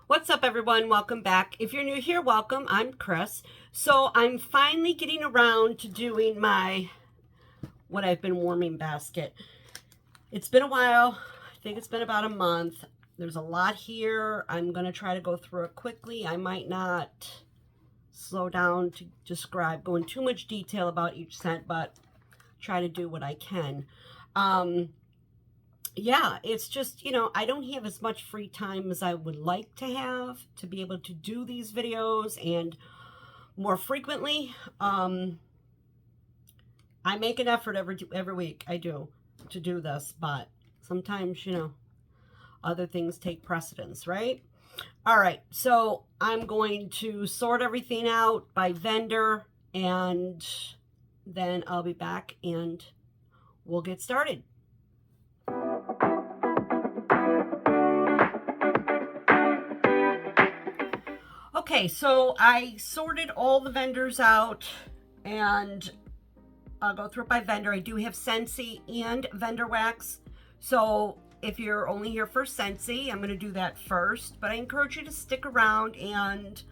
What's up, everyone? Welcome back. If you're new here, welcome. I'm Chris. So I'm finally getting around to doing my what I've been warming basket. It's been a while. I think it's been about a month. There's a lot here. I'm going to try to go through it quickly. I might not slow down to describe, go in too much detail about each scent, but try to do what I can. Yeah, it's just, I don't have as much free time as I would like to have to be able to do these videos and more frequently. I make an effort every week, I do, to do this, but sometimes, other things take precedence, right? All right, so I'm going to sort everything out by vendor, and then I'll be back and we'll get started. Okay, so I sorted all the vendors out, and I'll go through it by vendor. I do have Scentsy and vendor wax. So if you're only here for Scentsy, I'm going to do that first. But I encourage you to stick around and,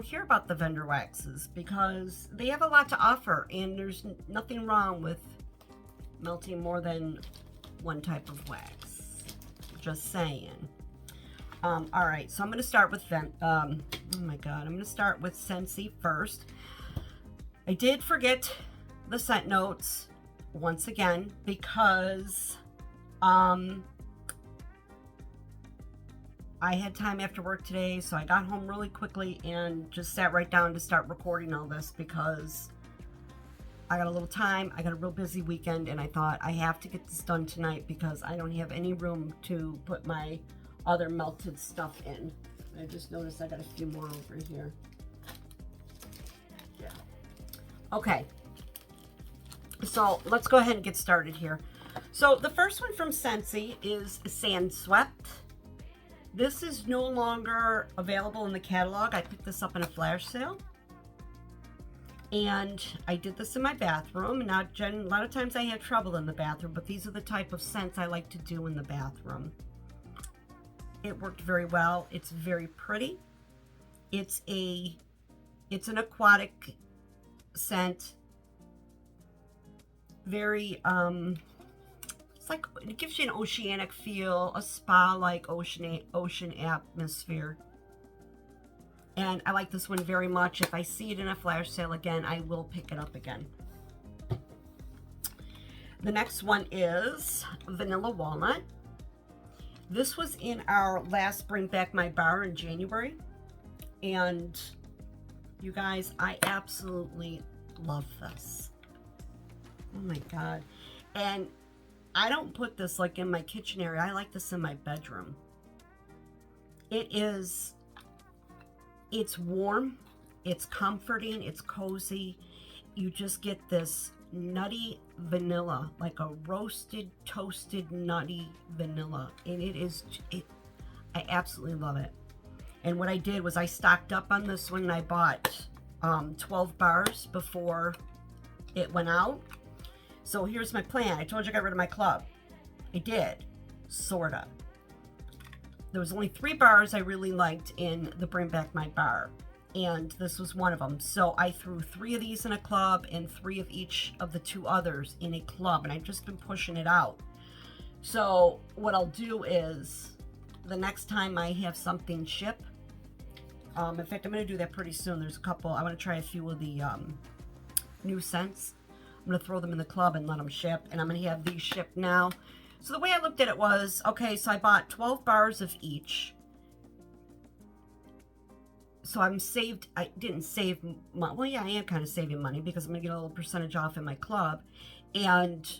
hear about the vendor waxes, because they have a lot to offer, and there's nothing wrong with melting more than one type of wax. Just saying. All right, so I'm going to start with oh my God, I'm going to start with Scentsy first. I did forget the scent notes once again because I had time after work today, so I got home really quickly and just sat right down to start recording all this because I got a little time. I got a real busy weekend, and I thought I have to get this done tonight because I don't have any room to put my other melted stuff in. I just noticed I got a few more over here. Yeah. Okay. So let's go ahead and get started here. So the first one from Scentsy is Sand Swept. This is no longer available in the catalog. I picked this up in a flash sale. And I did this in my bathroom. Now, a lot of times I have trouble in the bathroom, but these are the type of scents I like to do in the bathroom. It worked very well. It's very pretty. It's an aquatic scent. Very, it's like, it gives you an oceanic feel, a spa-like ocean atmosphere. And I like this one very much. If I see it in a flash sale again, I will pick it up again. The next one is Vanilla Walnut. This was in our last Bring Back My Bar in January, and you guys, I absolutely love this. Oh my God. And I don't put this like in my kitchen area. I like this in my bedroom. It's warm, it's comforting, it's cozy. You just get this nutty vanilla, like a roasted, toasted, nutty vanilla, and I absolutely love it. And what I did was I stocked up on this one, and I bought 12 bars before it went out. So here's my plan. I told you I got rid of my club. I did, sorta. There was only 3 bars I really liked in the Bring Back My Bar, and this was one of them. So I threw 3 of these in a club and 3 of each of the 2 others in a club, and I've just been pushing it out. So what I'll do is the next time I have something ship, in fact, I'm going to do that pretty soon. There's a couple. I want to try a few of the new scents. I'm going to throw them in the club and let them ship, and I'm going to have these shipped now. So the way I looked at it was, okay, so I bought 12 bars of each. So I didn't save money. Well, yeah, I am kind of saving money because I'm going to get a little percentage off in my club. And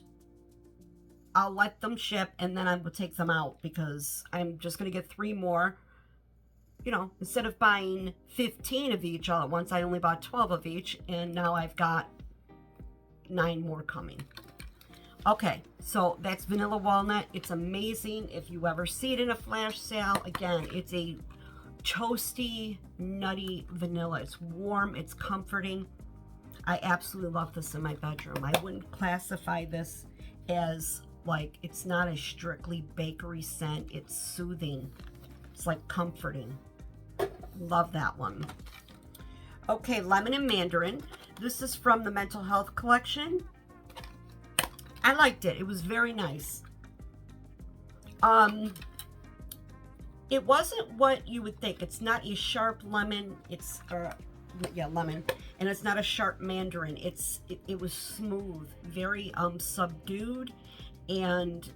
I'll let them ship, and then I will take them out because I'm just going to get 3 more. Instead of buying 15 of each all at once, I only bought 12 of each, and now I've got 9 more coming. Okay, so that's Vanilla Walnut. It's amazing. If you ever see it in a flash sale, again, it's a toasty, nutty vanilla. It's warm, it's comforting. I absolutely love this in my bedroom. I wouldn't classify this as like, it's not a strictly bakery scent. It's soothing. It's like comforting. Love that one. Okay, lemon and mandarin. This is from the mental health collection. I liked it. It was very nice. It wasn't what you would think. It's not a sharp lemon. It's yeah, lemon, and it's not a sharp mandarin. It was smooth, very subdued, and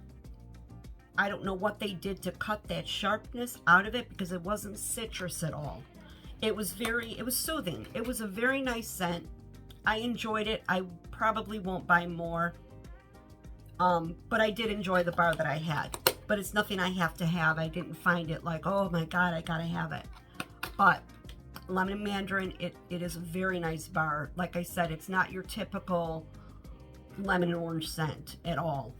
I don't know what they did to cut that sharpness out of it, because it wasn't citrus at all. It was soothing. It was a very nice scent. I enjoyed it. I probably won't buy more, but I did enjoy the bar that I had. But it's nothing I have to have. I didn't find it like, oh my God, I gotta have it. But lemon and mandarin, it is a very nice bar. Like I said, it's not your typical lemon and orange scent at all.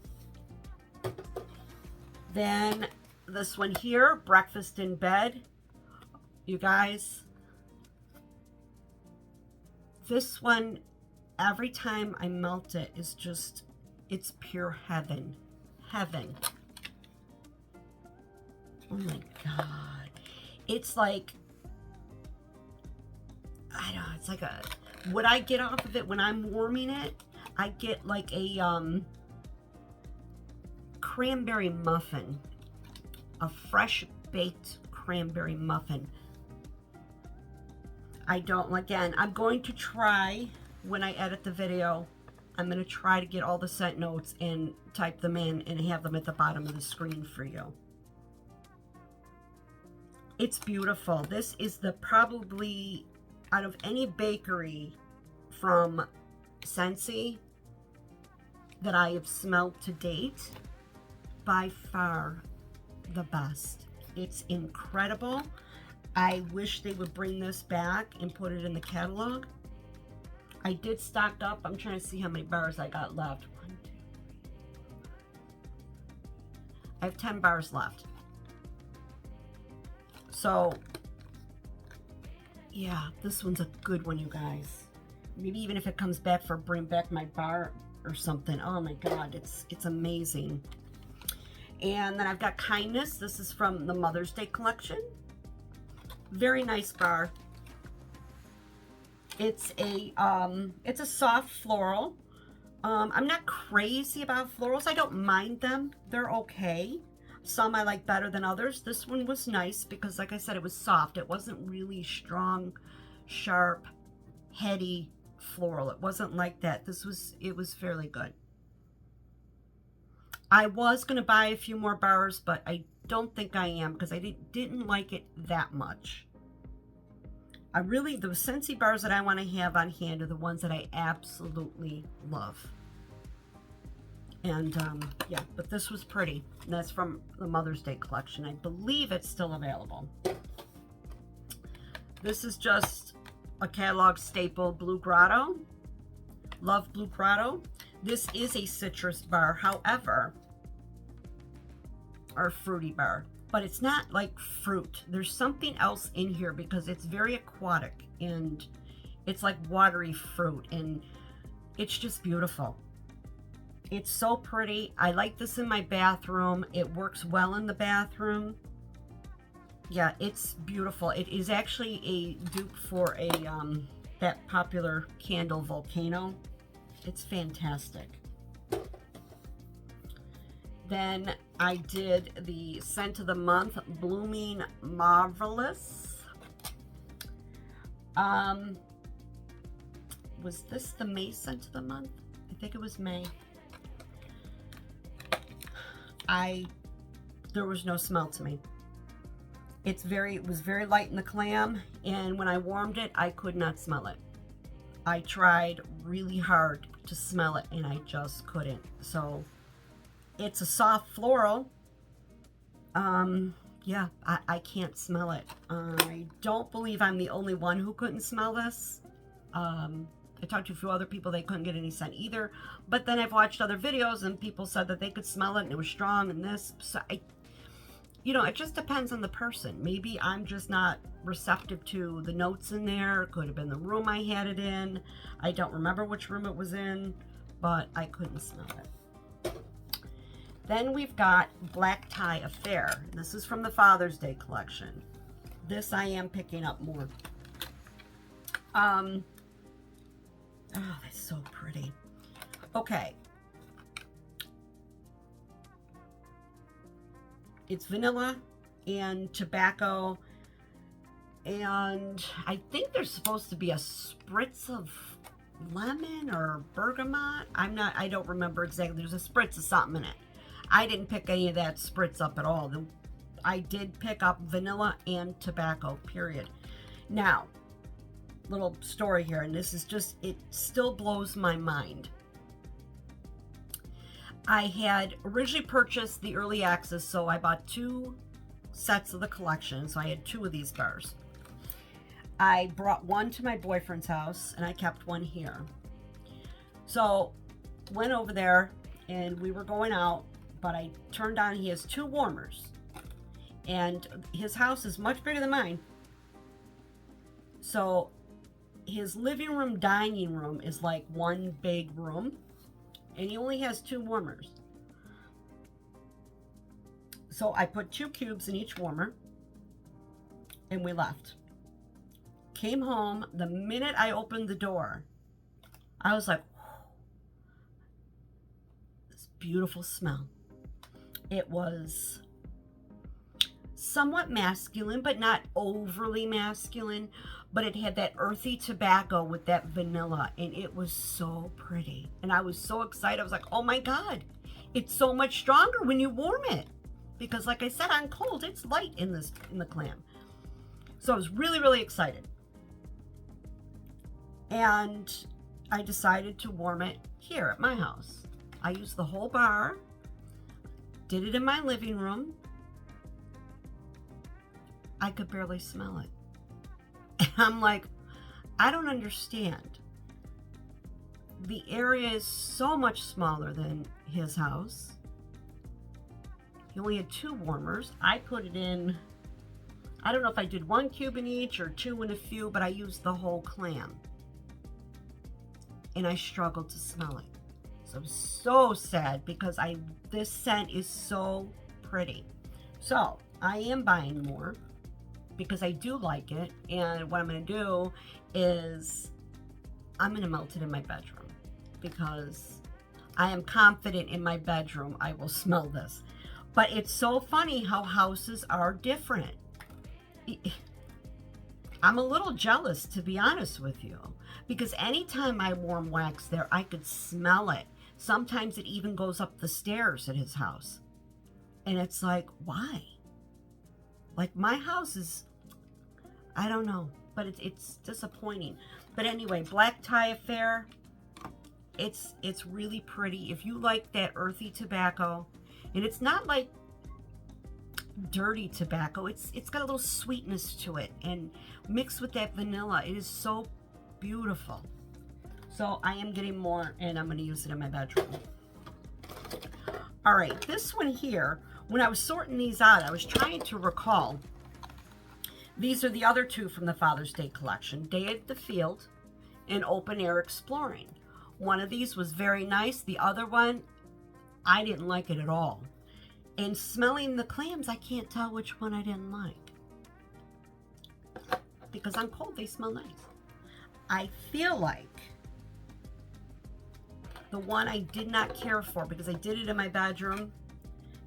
Then this one here, breakfast in bed. You guys, this one, every time I melt it, is just, it's pure heaven. Heaven. Oh my God. It's like, I don't know, it's like a, what I get off of it when I'm warming it, I get like a cranberry muffin. A fresh baked cranberry muffin. I don't, again, I'm going to try, when I edit the video, I'm going to try to get all the scent notes and type them in and have them at the bottom of the screen for you. It's beautiful. This is the probably, out of any bakery from Scentsy that I have smelled to date, by far the best. It's incredible. I wish they would bring this back and put it in the catalog. I did stock up. I'm trying to see how many bars I got left. 1, 2. I have 10 bars left. So, yeah, this one's a good one, you guys. Maybe even if it comes back for bring back my bar or something. Oh my God, it's amazing. And then I've got Kindness. This is from the Mother's Day collection. Very nice bar. It's a soft floral. I'm not crazy about florals. I don't mind them. They're okay. Some I like better than others. This one was nice because, like I said, it was soft. It wasn't really strong, sharp, heady floral. It wasn't like that. It was fairly good. I was going to buy a few more bars, but I don't think I am because I didn't like it that much. The Scentsy bars that I want to have on hand are the ones that I absolutely love. And yeah, but this was pretty. And that's from the Mother's Day collection. I believe it's still available. This is just a catalog staple, Blue Grotto. Love Blue Grotto. This is a citrus bar, however, or fruity bar, but it's not like fruit. There's something else in here because it's very aquatic and it's like watery fruit, and it's just beautiful. It's so pretty. I like this in my bathroom. It works well in the bathroom. Yeah, it's beautiful. It is actually a dupe for a that popular candle Volcano. It's fantastic. Then I did the scent of the month, Blooming Marvelous. Was this the May scent of the month? I think it was May. There was no smell to me. It was very light in the clam, and when I warmed it, I could not smell it. I tried really hard to smell it, and I just couldn't. So it's a soft floral. Yeah, I can't smell it. I don't believe I'm the only one who couldn't smell this. I talked to a few other people, they couldn't get any scent either. But then I've watched other videos and people said that they could smell it and it was strong and this. So you know, it just depends on the person. Maybe I'm just not receptive to the notes in there. It could have been the room I had it in. I don't remember which room it was in, but I couldn't smell it. Then we've got Black Tie Affair. This is from the Father's Day collection. This I am picking up more. Oh, that's so pretty. Okay. It's vanilla and tobacco, and I think there's supposed to be a spritz of lemon or bergamot. I don't remember exactly. There's a spritz of something in it. I didn't pick any of that spritz up at all. I did pick up vanilla and tobacco, period. Now, little story here, and this is just, it still blows my mind. I had originally purchased the early access, so I bought 2 sets of the collection, so I had 2 of these bars. I brought one to my boyfriend's house, and I kept one here. So, went over there, and we were going out, but I turned on, he has 2 warmers, and his house is much bigger than mine. So, his living room, dining room is like one big room, and he only has 2 warmers. So I put 2 cubes in each warmer, and we left. Came home, the minute I opened the door, I was like, this beautiful smell. It was somewhat masculine, but not overly masculine. But it had that earthy tobacco with that vanilla, and it was so pretty. And I was so excited. I was like, oh my God, it's so much stronger when you warm it. Because like I said, on cold, it's light in the clam. So I was really, really excited. And I decided to warm it here at my house. I used the whole bar, did it in my living room. I could barely smell it. And I'm like, I don't understand. The area is so much smaller than his house. He only had 2 warmers. I put it in, I don't know if I did 1 cube in each or 2 in a few, but I used the whole clam. And I struggled to smell it. So I'm so sad because this scent is so pretty. So I am buying more, because I do like it, and what I'm going to do is I'm going to melt it in my bedroom, because I am confident in my bedroom I will smell this. But it's so funny how houses are different. I'm a little jealous, to be honest with you, because anytime I warm wax there, I could smell it. Sometimes it even goes up the stairs at his house, and it's like, why? Like, my house is, I don't know, but it's disappointing. But anyway, Black Tie Affair, it's really pretty. If you like that earthy tobacco, and it's not like dirty tobacco, it's got a little sweetness to it, and mixed with that vanilla, it is so beautiful. So I am getting more, and I'm going to use it in my bedroom. All right, this one here, when I was sorting these out, I was trying to recall. These are the other 2 from the Father's Day collection, Day at the Field and Open Air Exploring. One of these was very nice. The other one, I didn't like it at all. And smelling the clams, I can't tell which one I didn't like. Because on cold, they smell nice. I feel like the one I did not care for, because I did it in my bedroom,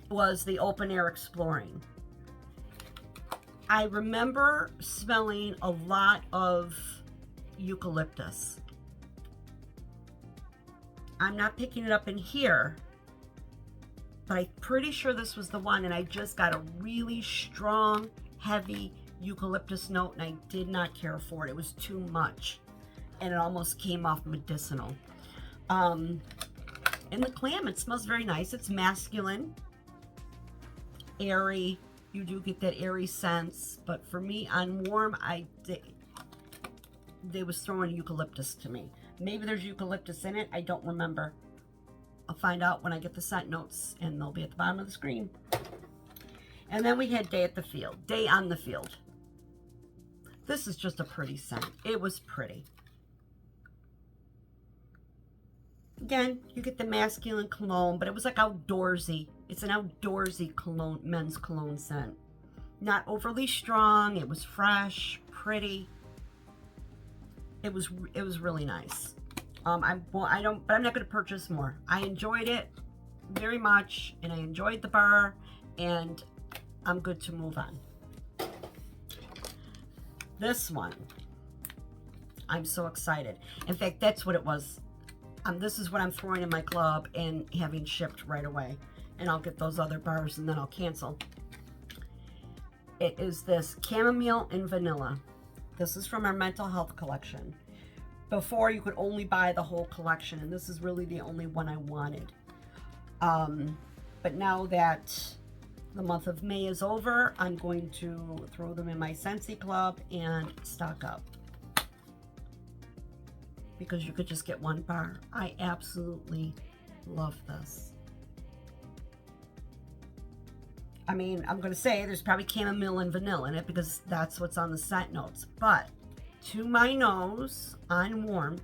was the Open Air Exploring. I remember smelling a lot of eucalyptus. I'm not picking it up in here, but I'm pretty sure this was the one, and I just got a really strong, heavy eucalyptus note, and I did not care for it. It was too much, and it almost came off medicinal. And the clam, it smells very nice. It's masculine, airy. You do get that airy sense, but for me, on warm, they was throwing eucalyptus to me. Maybe there's eucalyptus in it. I don't remember. I'll find out when I get the scent notes, and they'll be at the bottom of the screen. And then we had Day at the Field, Day on the Field. This is just a pretty scent. It was pretty. Again, you get the masculine cologne, but it was like outdoorsy. It's an outdoorsy cologne, men's cologne scent. not overly strong. It was fresh, pretty. It was really nice. But I'm not going to purchase more. I enjoyed it very much, and I enjoyed the bar, and I'm good to move on. This one, I'm so excited. In fact, that's what it was. This is what I'm throwing in my club and having shipped right away. And I'll get those other bars and then I'll cancel. It is this chamomile and vanilla. This is from our mental health collection. Before, you could only buy the whole collection, and this is really the only one I wanted. But now that the month of May is over, I'm going to throw them in my Scentsy club and stock up. Because you could just get one bar. I absolutely love this. I mean, I'm going to say there's probably chamomile and vanilla in it because that's what's on the scent notes. But to my nose, on warm.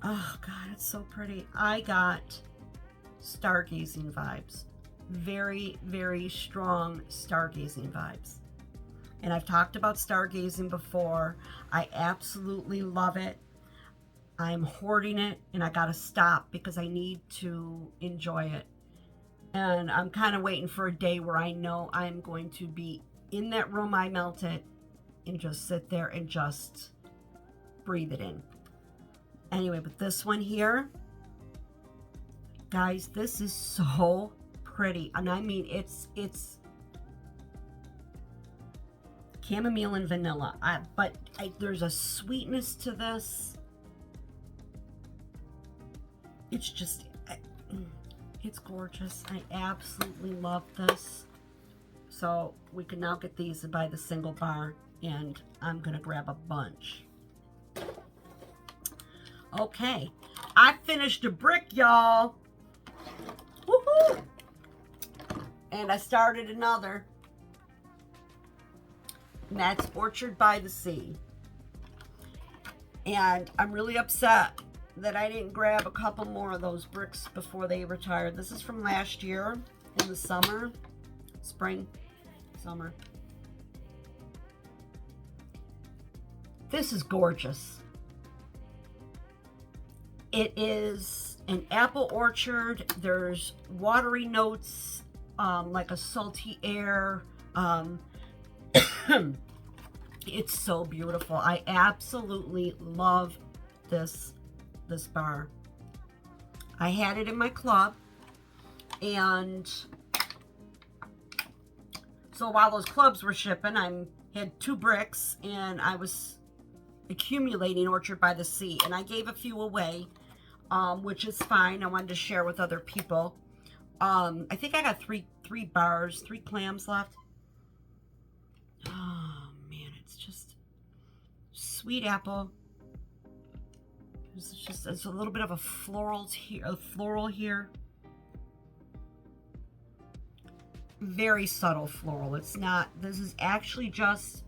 Oh, God, it's so pretty. I got stargazing vibes. Very, very strong stargazing vibes. And I've talked about stargazing before. I absolutely love it. I'm hoarding it, and I gotta stop because I need to enjoy it. And I'm kind of waiting for a day where I know I'm going to be in that room I melted and just sit there and just breathe it in. Anyway, but this one here, guys, this is so pretty. And I mean, it's chamomile and vanilla, but there's a sweetness to this. It's just, it's gorgeous. I absolutely love this. So we can now get these and buy the single bar, and I'm gonna grab a bunch. Okay, I finished a brick, y'all. Woohoo! And I started another. And that's Orchard by the Sea. And I'm really upset that I didn't grab a couple more of those bricks before they retired. This is from last year in the summer, spring, summer. This is gorgeous. It is an apple orchard. There's watery notes, like a salty air. It's so beautiful. I absolutely love this bar. I had it in my club, and so while those clubs were shipping, I had 2 bricks, and I was accumulating Orchard by the Sea, and I gave a few away, which is fine. I wanted to share with other people. I think I got three bars, 3 clams left. Oh man, it's just sweet apple. It's a little bit of a floral here. Very subtle floral. It's not, this is actually just,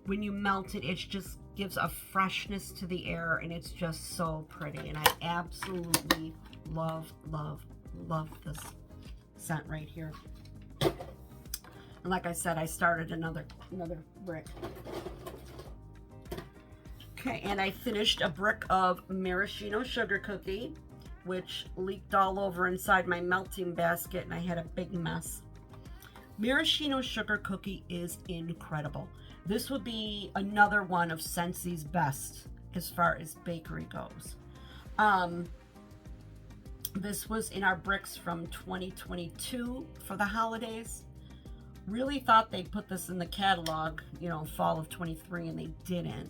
when you melt it, it just gives a freshness to the air, and it's just so pretty. And I absolutely love, love, love this scent right here. And like I said, I started another brick. Okay, and I finished a brick of maraschino sugar cookie, which leaked all over inside my melting basket, and I had a big mess. Maraschino sugar cookie is incredible. This would be another one of Scentsy's best as far as bakery goes. This was in our bricks from 2022 for the holidays. Really thought they'd put this in the catalog, you know, fall of 23, and they didn't.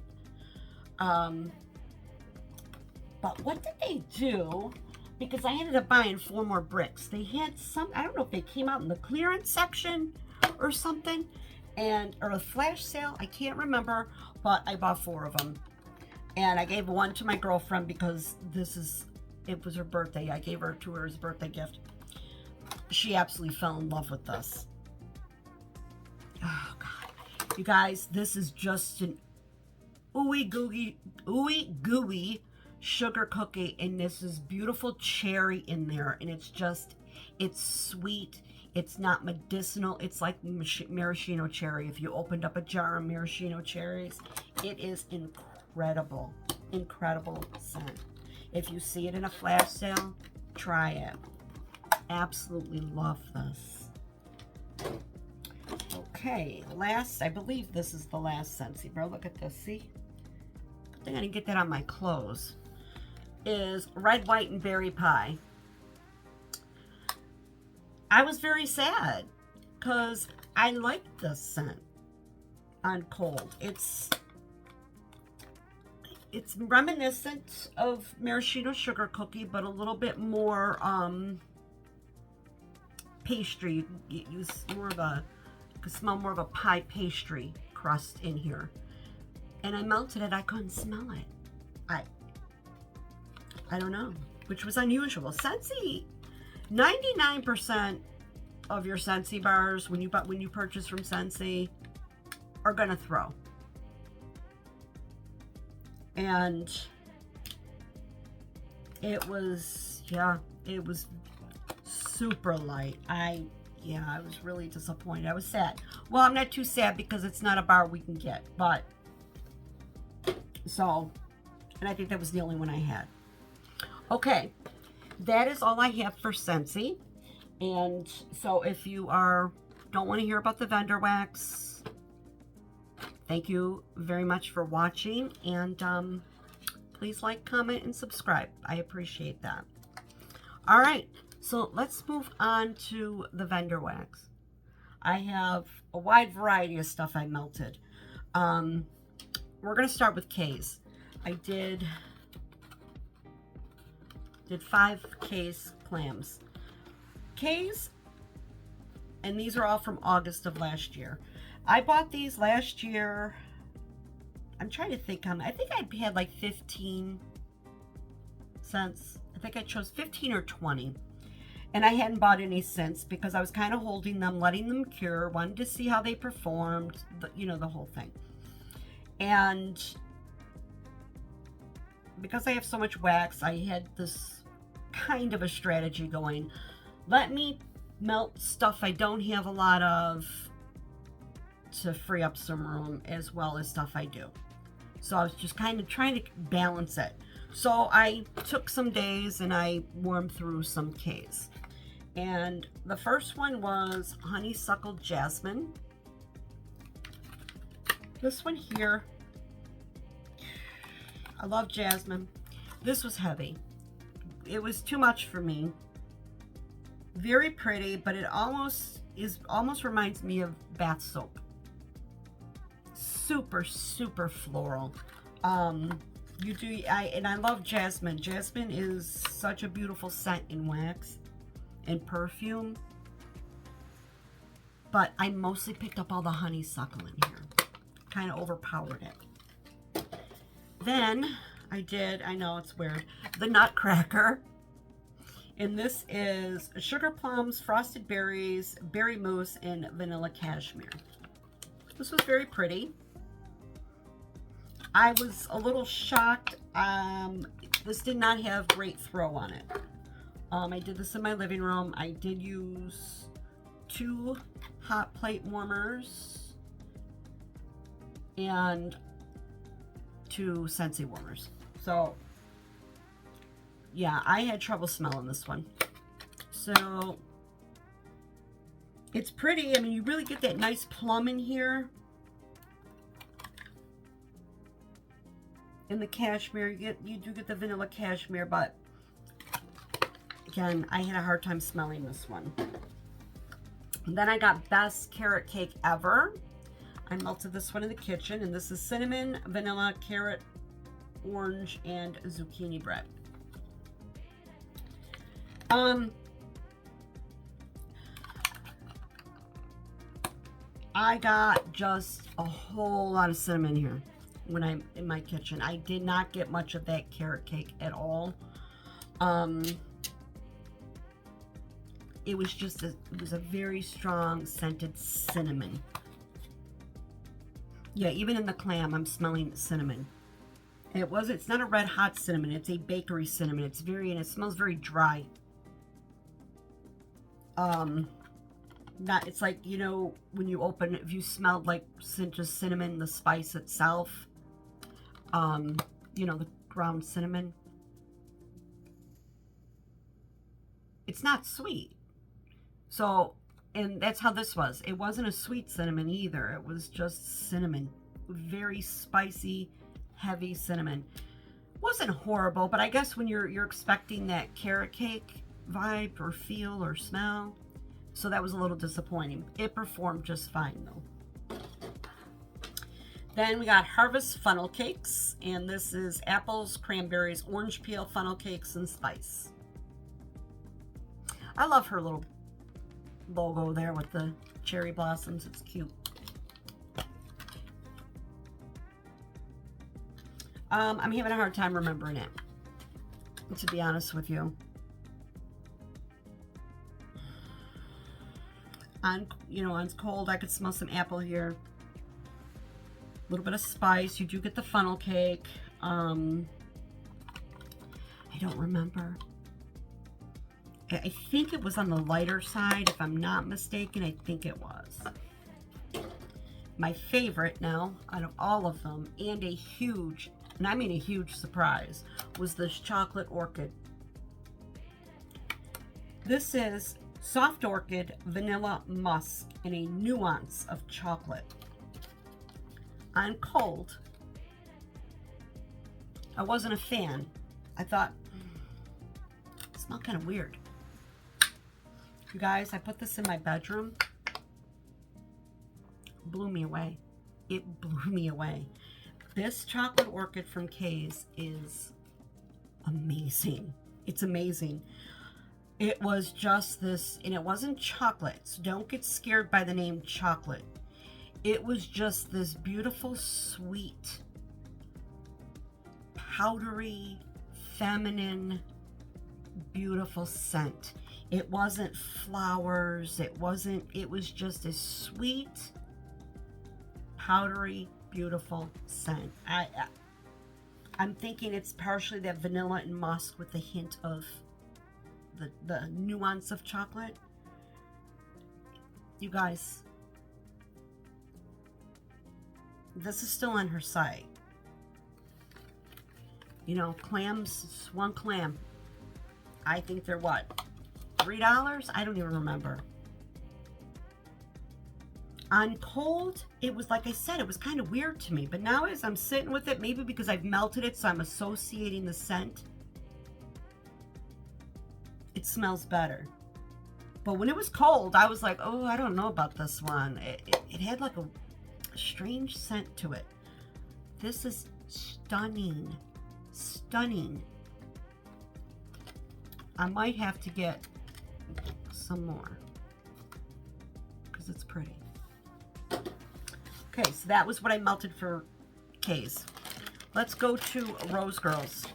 But what did they do? Because I ended up buying 4 more bricks. They had some, I don't know if they came out in the clearance section or something, or a flash sale, I can't remember, but I bought 4 of them. And I gave one to my girlfriend because it was her birthday. I gave her to her as a birthday gift. She absolutely fell in love with this. Oh God. You guys, this is just an ooey gooey sugar cookie, and this is beautiful cherry in there, and it's sweet, It's not medicinal. It's like maraschino cherry. If you opened up a jar of maraschino cherries, it is incredible. Incredible scent. If you see it in a flash sale, try it. Absolutely love this. Okay, last, I believe this is the last Scentsy, bro. Look at this, see? Good thing I didn't get that on my clothes. Is Red, White, and Berry Pie. I was very sad because I liked this scent on cold. It's reminiscent of maraschino sugar cookie, but a little bit more pastry. You use more of a, you can smell more of a pie pastry crust in here. And I melted it. I couldn't smell it. I don't know, which was unusual. Scentsy, 99% of your Scentsy bars when you purchase from Scentsy are gonna throw. And it was, yeah, it was super light. I was really disappointed. I was sad. Well, I'm not too sad because it's not a bar we can get, but so, and I think that was the only one I had. Okay, that is all I have for Scentsy. And so if you don't want to hear about the vendor wax, thank you very much for watching. And please like, comment, and subscribe. I appreciate that. All right, so let's move on to the vendor wax. I have a wide variety of stuff I melted. We're going to start with K's. I did 5 K's clams. K's, and these are all from August of last year. I bought these last year. I'm trying to think I think I had like 15 cents. I think I chose 15 or 20. And I hadn't bought any since because I was kind of holding them, letting them cure, wanted to see how they performed, the whole thing. And because I have so much wax, I had this kind of a strategy going. Let me melt stuff I don't have a lot of to free up some room, as well as stuff I do. So I was just kind of trying to balance it. So I took some days and I warmed through some K's. And the first one was Honeysuckle Jasmine. This one here, I love jasmine. This was heavy. It was too much for me. Very pretty, but it almost reminds me of bath soap. Super, super floral. And I love jasmine. Jasmine is such a beautiful scent in wax and perfume. But I mostly picked up all the honeysuckle in here. Kind of overpowered it. Then I did, I know it's weird, the Nutcracker. And this is sugar plums, frosted berries, berry mousse, and vanilla cashmere. This was very pretty. I was a little shocked. This did not have great throw on it. I did this in my living room. I did use 2 hot plate warmers and 2 Scentsy warmers. So yeah, I had trouble smelling this one. So it's pretty. I mean, you really get that nice plum in here. In the cashmere, you do get the vanilla cashmere, but again, I had a hard time smelling this one. And then I got Best Carrot Cake Ever. I melted this one in the kitchen, and this is cinnamon, vanilla, carrot, orange, and zucchini bread. I got just a whole lot of cinnamon here when I'm in my kitchen. I did not get much of that carrot cake at all. It was just it was a very strong scented cinnamon. Yeah, even in the clam, I'm smelling cinnamon. It's not a red hot cinnamon, it's a bakery cinnamon. And it smells very dry. Not, it's like, you know, when you open, if you smelled like just cinnamon, the spice itself, you know, the ground cinnamon, it's not sweet. So, and that's how this was. It wasn't a sweet cinnamon either. It was just cinnamon. Very spicy, heavy cinnamon. Wasn't horrible, but I guess when you're expecting that carrot cake vibe or feel or smell, so that was a little disappointing. It performed just fine though. Then we got Harvest Funnel Cakes, and this is apples, cranberries, orange peel, funnel cakes, and spice. I love her little logo there with the cherry blossoms. It's cute. I'm having a hard time remembering it, to be honest with you. You know, on cold, I could smell some apple here. A little bit of spice. You do get the funnel cake. I don't remember. I think it was on the lighter side, if I'm not mistaken. I think it was. My favorite now, out of all of them, and a huge, and I mean a huge surprise, was this chocolate orchid. This is soft orchid, vanilla musk, and a nuance of chocolate. On cold, I wasn't a fan. I thought, it smelled kind of weird. You guys, I put this in my bedroom. Blew me away. It blew me away. This chocolate orchid from Kay's is amazing. It's amazing. It was just this, and it wasn't chocolate, so don't get scared by the name chocolate. It was just this beautiful, sweet, powdery, feminine, beautiful scent. It wasn't flowers. It was just a sweet, powdery, beautiful scent. I'm thinking it's partially that vanilla and musk with a hint of the nuance of chocolate. You guys, this is still on her site. You know, clams, one clam. I think they're what? $3? I don't even remember. On cold, it was, like I said, it was kind of weird to me. But now as I'm sitting with it, maybe because I've melted it, so I'm associating the scent, it smells better. But when it was cold, I was like, oh, I don't know about this one. It had like a strange scent to it. This is stunning. Stunning. I might have to get some more because it's pretty. Okay, so that was what I melted for Kay's. Let's go to Rosegirls.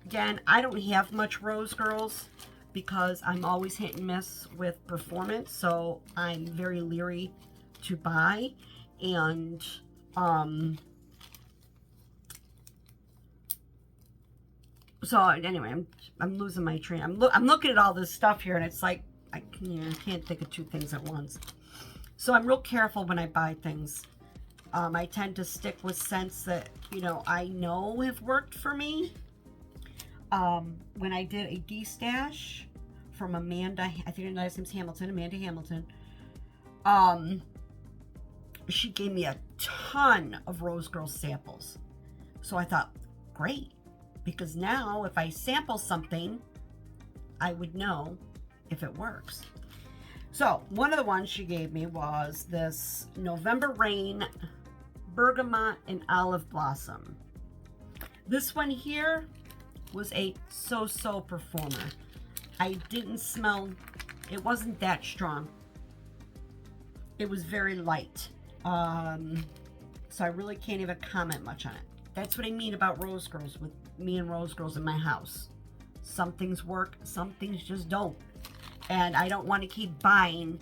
Again, I don't have much Rosegirls because I'm always hit and miss with performance, so I'm very leery to buy. And so anyway, I'm losing my train. I'm looking at all this stuff here, and it's like I can't think of two things at once. So I'm real careful when I buy things. I tend to stick with scents that, you know have worked for me. When I did a D-stash from Amanda, I think her last name's Hamilton, Amanda Hamilton, she gave me a ton of Rosegirls samples. So I thought, great, because now if I sample something, I would know if it works. So one of the ones she gave me was this November Rain Bergamot and Olive Blossom. This one here was a so-so performer. I didn't smell, it wasn't that strong. It was very light. So I really can't even comment much on it. That's what I mean about Rosegirls, with me and Rosegirls in my house. Some things work, some things just don't. And I don't want to keep buying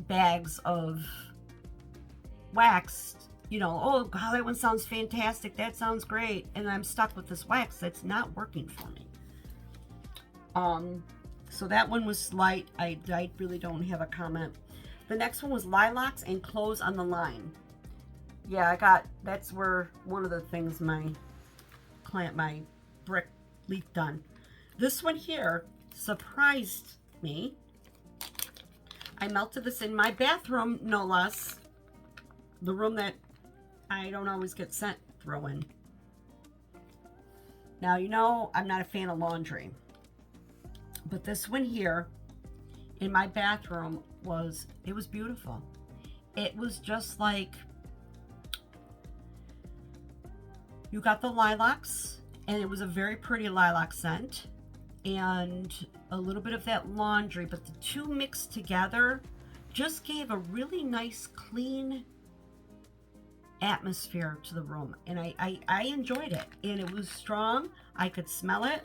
bags of wax. You know, oh, God, that one sounds fantastic. That sounds great. And I'm stuck with this wax that's not working for me. So that one was light. I really don't have a comment. The next one was lilacs and clothes on the line. Yeah, that's where one of the things my brick leaf done. This one here surprised me. I melted this in my bathroom, no less. The room that I don't always get scent throw in. Now, you know, I'm not a fan of laundry. But this one here in my bathroom was beautiful. It was just like, you got the lilacs, and it was a very pretty lilac scent, and a little bit of that laundry, but the two mixed together just gave a really nice, clean atmosphere to the room, and I enjoyed it, and it was strong. I could smell it,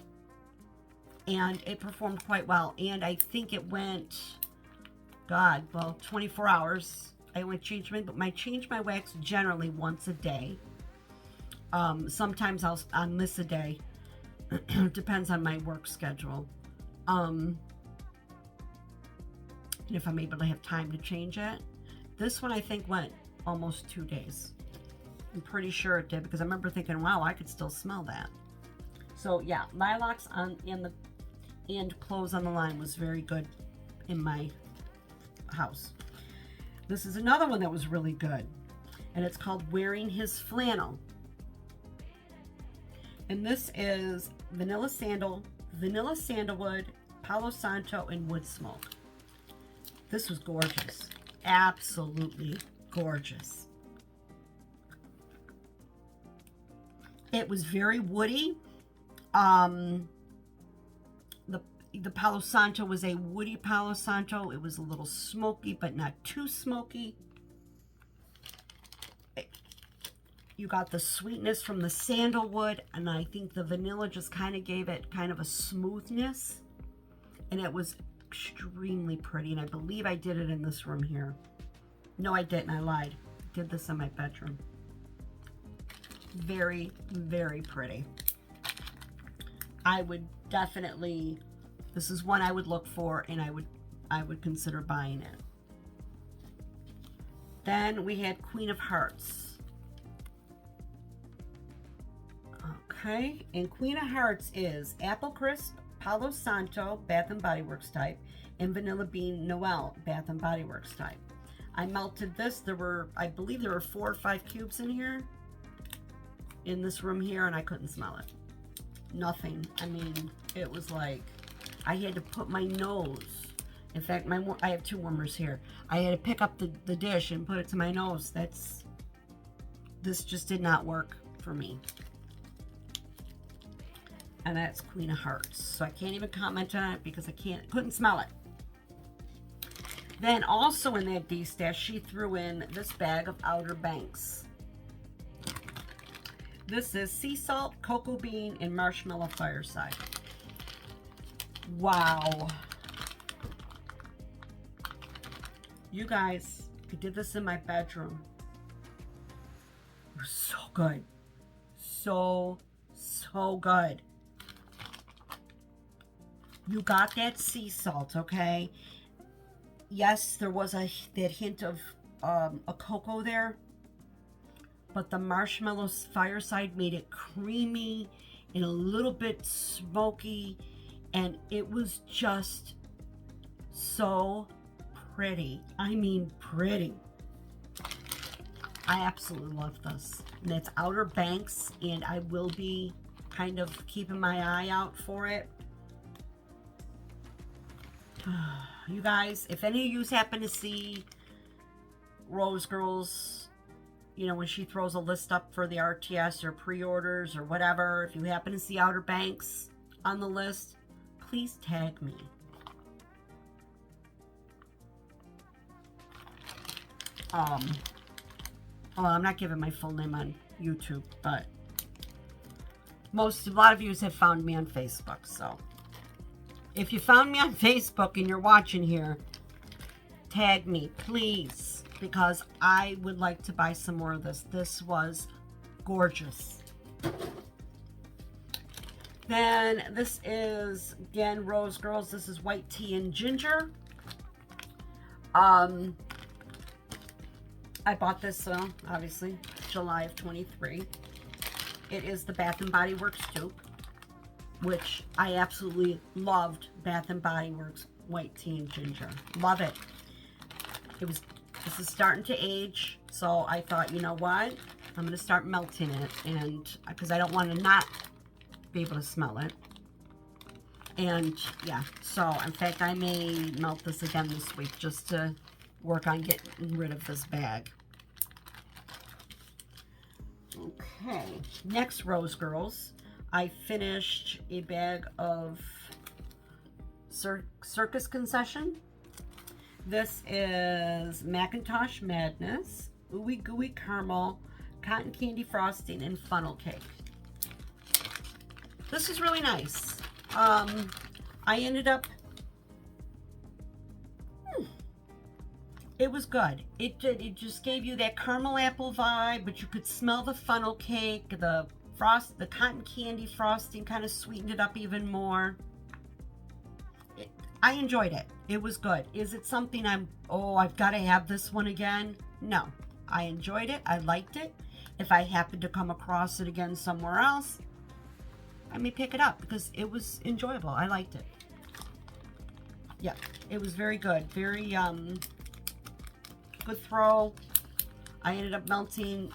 and it performed quite well. And I think it went, God, well, 24 hours. I went change my wax generally once a day. Sometimes I'll miss a day. Depends on my work schedule. And if I'm able to have time to change it. This one I think went almost 2 days. I'm pretty sure it did, because I remember thinking, wow, I could still smell that. So yeah, lilacs and clothes on the line was very good in my house. This is another one that was really good, and it's called Wearing His Flannel. And this is vanilla sandalwood, Palo Santo, and wood smoke. This was gorgeous. Absolutely gorgeous. It was very woody. The Palo Santo was a woody Palo Santo. It was a little smoky, but not too smoky. You got the sweetness from the sandalwood, and I think the vanilla just kind of gave it kind of a smoothness. And it was extremely pretty, and I believe I did it in this room here. No, I didn't. I lied. I did this in my bedroom. Very, very pretty. I would definitely, this is one I would look for, and I would consider buying it. Then we had Queen of Hearts. Okay, and Queen of Hearts is Apple Crisp, Palo Santo, Bath and Body Works type, and Vanilla Bean Noel, Bath and Body Works type. I melted this. I believe there were 4 or 5 cubes in here, in this room here, and I couldn't smell it. Nothing. I mean, it was like, I had to put my nose. In fact, I have 2 warmers here. I had to pick up the dish and put it to my nose. This just did not work for me. And that's Queen of Hearts. So I can't even comment on it because I couldn't smell it. Then also in that D-stash, she threw in this bag of Outer Banks. This is sea salt, cocoa bean, and marshmallow fireside. Wow. You guys, I did this in my bedroom. It was so good. So good. You got that sea salt, okay? Yes, there was that hint of a cocoa there, but the marshmallow fireside made it creamy and a little bit smoky, and it was just so pretty. I mean, pretty. I absolutely love this. And it's Outer Banks, and I will be kind of keeping my eye out for it. You guys, if any of you happen to see Rosegirls, you know, when she throws a list up for the RTS or pre-orders or whatever, if you happen to see Outer Banks on the list, please tag me. Well, I'm not giving my full name on YouTube, but a lot of you have found me on Facebook, so if you found me on Facebook and you're watching here, tag me, please, because I would like to buy some more of this. This was gorgeous. Then this is, again, Rosegirls. This is white tea and ginger. I bought this, obviously, July of 23. It is the Bath & Body Works dupe, which I absolutely loved. Bath & Body Works white tea and ginger. Love it. This is starting to age, so I thought, you know what? I'm going to start melting it, and because I don't want to not be able to smell it. And yeah, so in fact, I may melt this again this week just to work on getting rid of this bag. Okay, next Rosegirls. I finished a bag of Circus Concession. This is Macintosh Madness, Ooey Gooey Caramel, Cotton Candy Frosting, and Funnel Cake. This is really nice. I ended up, it was good. It just gave you that caramel apple vibe, but you could smell the funnel cake, the cotton candy frosting kind of sweetened it up even more. I enjoyed it. It was good. Is it something I've got to have this one again? No. I enjoyed it. I liked it. If I happen to come across it again somewhere else, I may pick it up because it was enjoyable. I liked it. Yeah, it was very good. Very good throw. I ended up melting.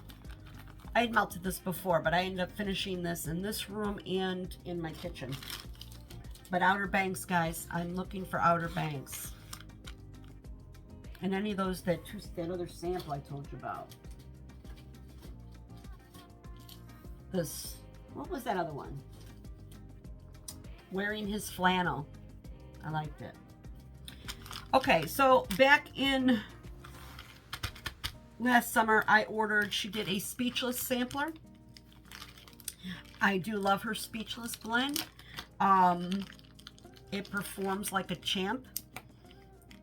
I had melted this before, but I ended up finishing this in this room and in my kitchen. But Outer Banks, guys, I'm looking for Outer Banks. And any of those, that other sample I told you about. This, what was that other one? Wearing His Flannel. I liked it. Okay, so back in last summer, I ordered, she did a Speechless sampler. I do love her Speechless blend. It performs like a champ.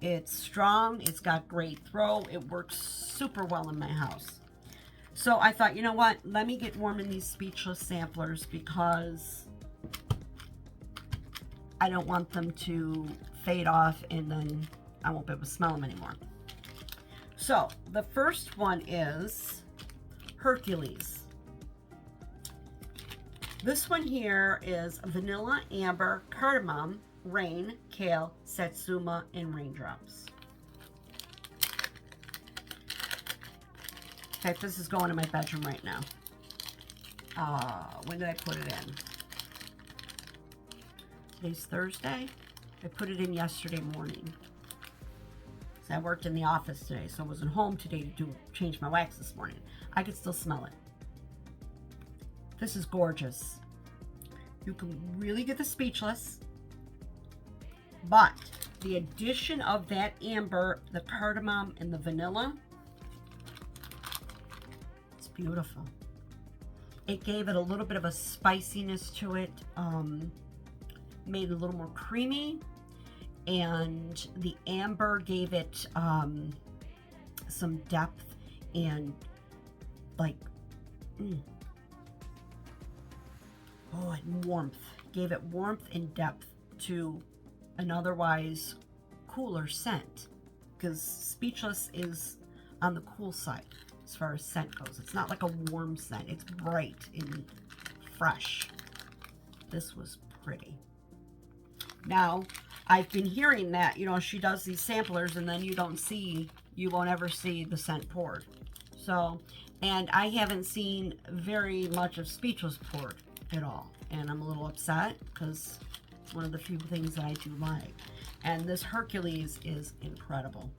It's strong. It's got great throw. It works super well in my house. So I thought, you know what? Let me get warm in these Speechless samplers because I don't want them to fade off and then I won't be able to smell them anymore. So the first one is Hercules. This one here is vanilla, amber, cardamom, rain, kale, satsuma, and raindrops. In fact, this is going in my bedroom right now. When did I put it in? Today's Thursday. I put it in yesterday morning. So I worked in the office today, so I wasn't home today to change my wax this morning. I could still smell it. This is gorgeous. You can really get the Speechless, but the addition of that amber, the cardamom, and the vanilla, it's beautiful. It gave it a little bit of a spiciness to it, made it a little more creamy, and the amber gave it some depth and like, and warmth. Gave it warmth and depth to an otherwise cooler scent, because Speechless is on the cool side as far as scent goes. It's not like a warm scent. It's bright and fresh. This was pretty. Now, I've been hearing that, you know, she does these samplers and then you won't ever see the scent poured. So, and I haven't seen very much of Speechless poured at all. And I'm a little upset because it's one of the few things that I do like. And this Hercules is incredible.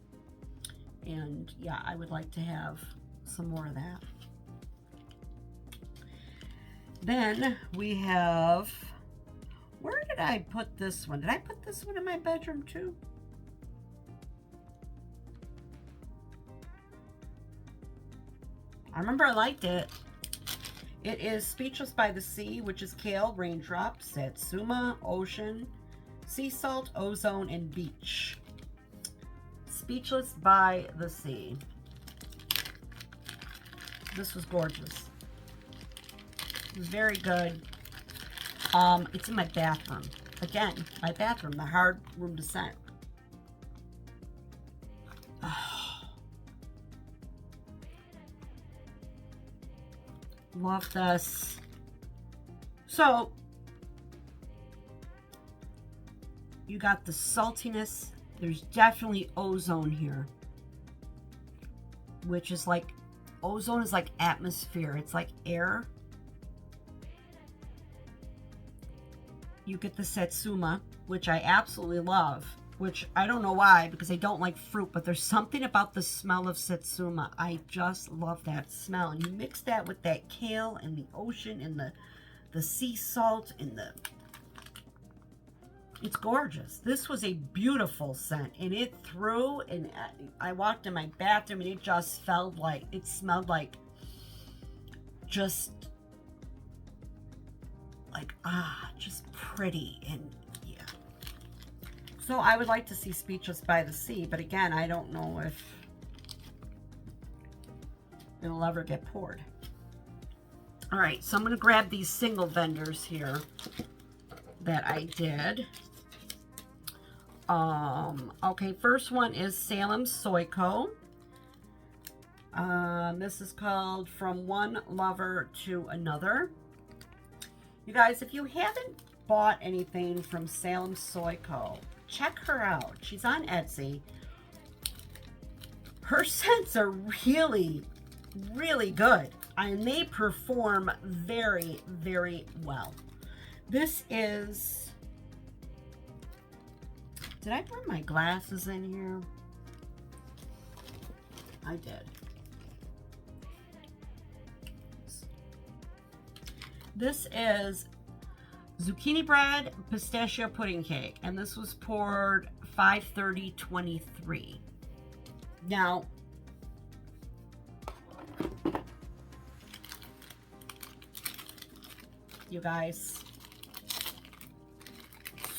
And yeah, I would like to have some more of that. Then we have, where did I put this one? Did I put this one in my bedroom too? I remember I liked it. It is Speechless by the Sea, which is kale, raindrops, satsuma, ocean, sea salt, ozone, and beach. Speechless by the Sea. This was gorgeous. It was very good. It's in my bathroom. Again, my bathroom, the hard room to scent. Love this. So, you got the saltiness. There's definitely ozone here, which is like, ozone is like atmosphere. It's like air. You get the Satsuma, which I absolutely love, which I don't know why, because I don't like fruit, but there's something about the smell of Satsuma. I just love that smell. And you mix that with that kale and the ocean and the sea salt and the... It's gorgeous. This was a beautiful scent, and it threw, and I walked in my bathroom, and it just felt like, it smelled like, just like, just pretty, and yeah. So I would like to see Speechless by the Sea, but again, I don't know if it'll ever get poured. All right, so I'm going to grab these single vendors here that I did. Okay, first one is Salem Soyco. This is called From One Lover to Another. You guys, if you haven't bought anything from Salem Soyco, check her out. She's on Etsy. Her scents are really, really good. And they perform very, very well. This is... Did I bring my glasses in here? I did. This is zucchini bread pistachio pudding cake, and this was poured 5/30/23. Now, you guys,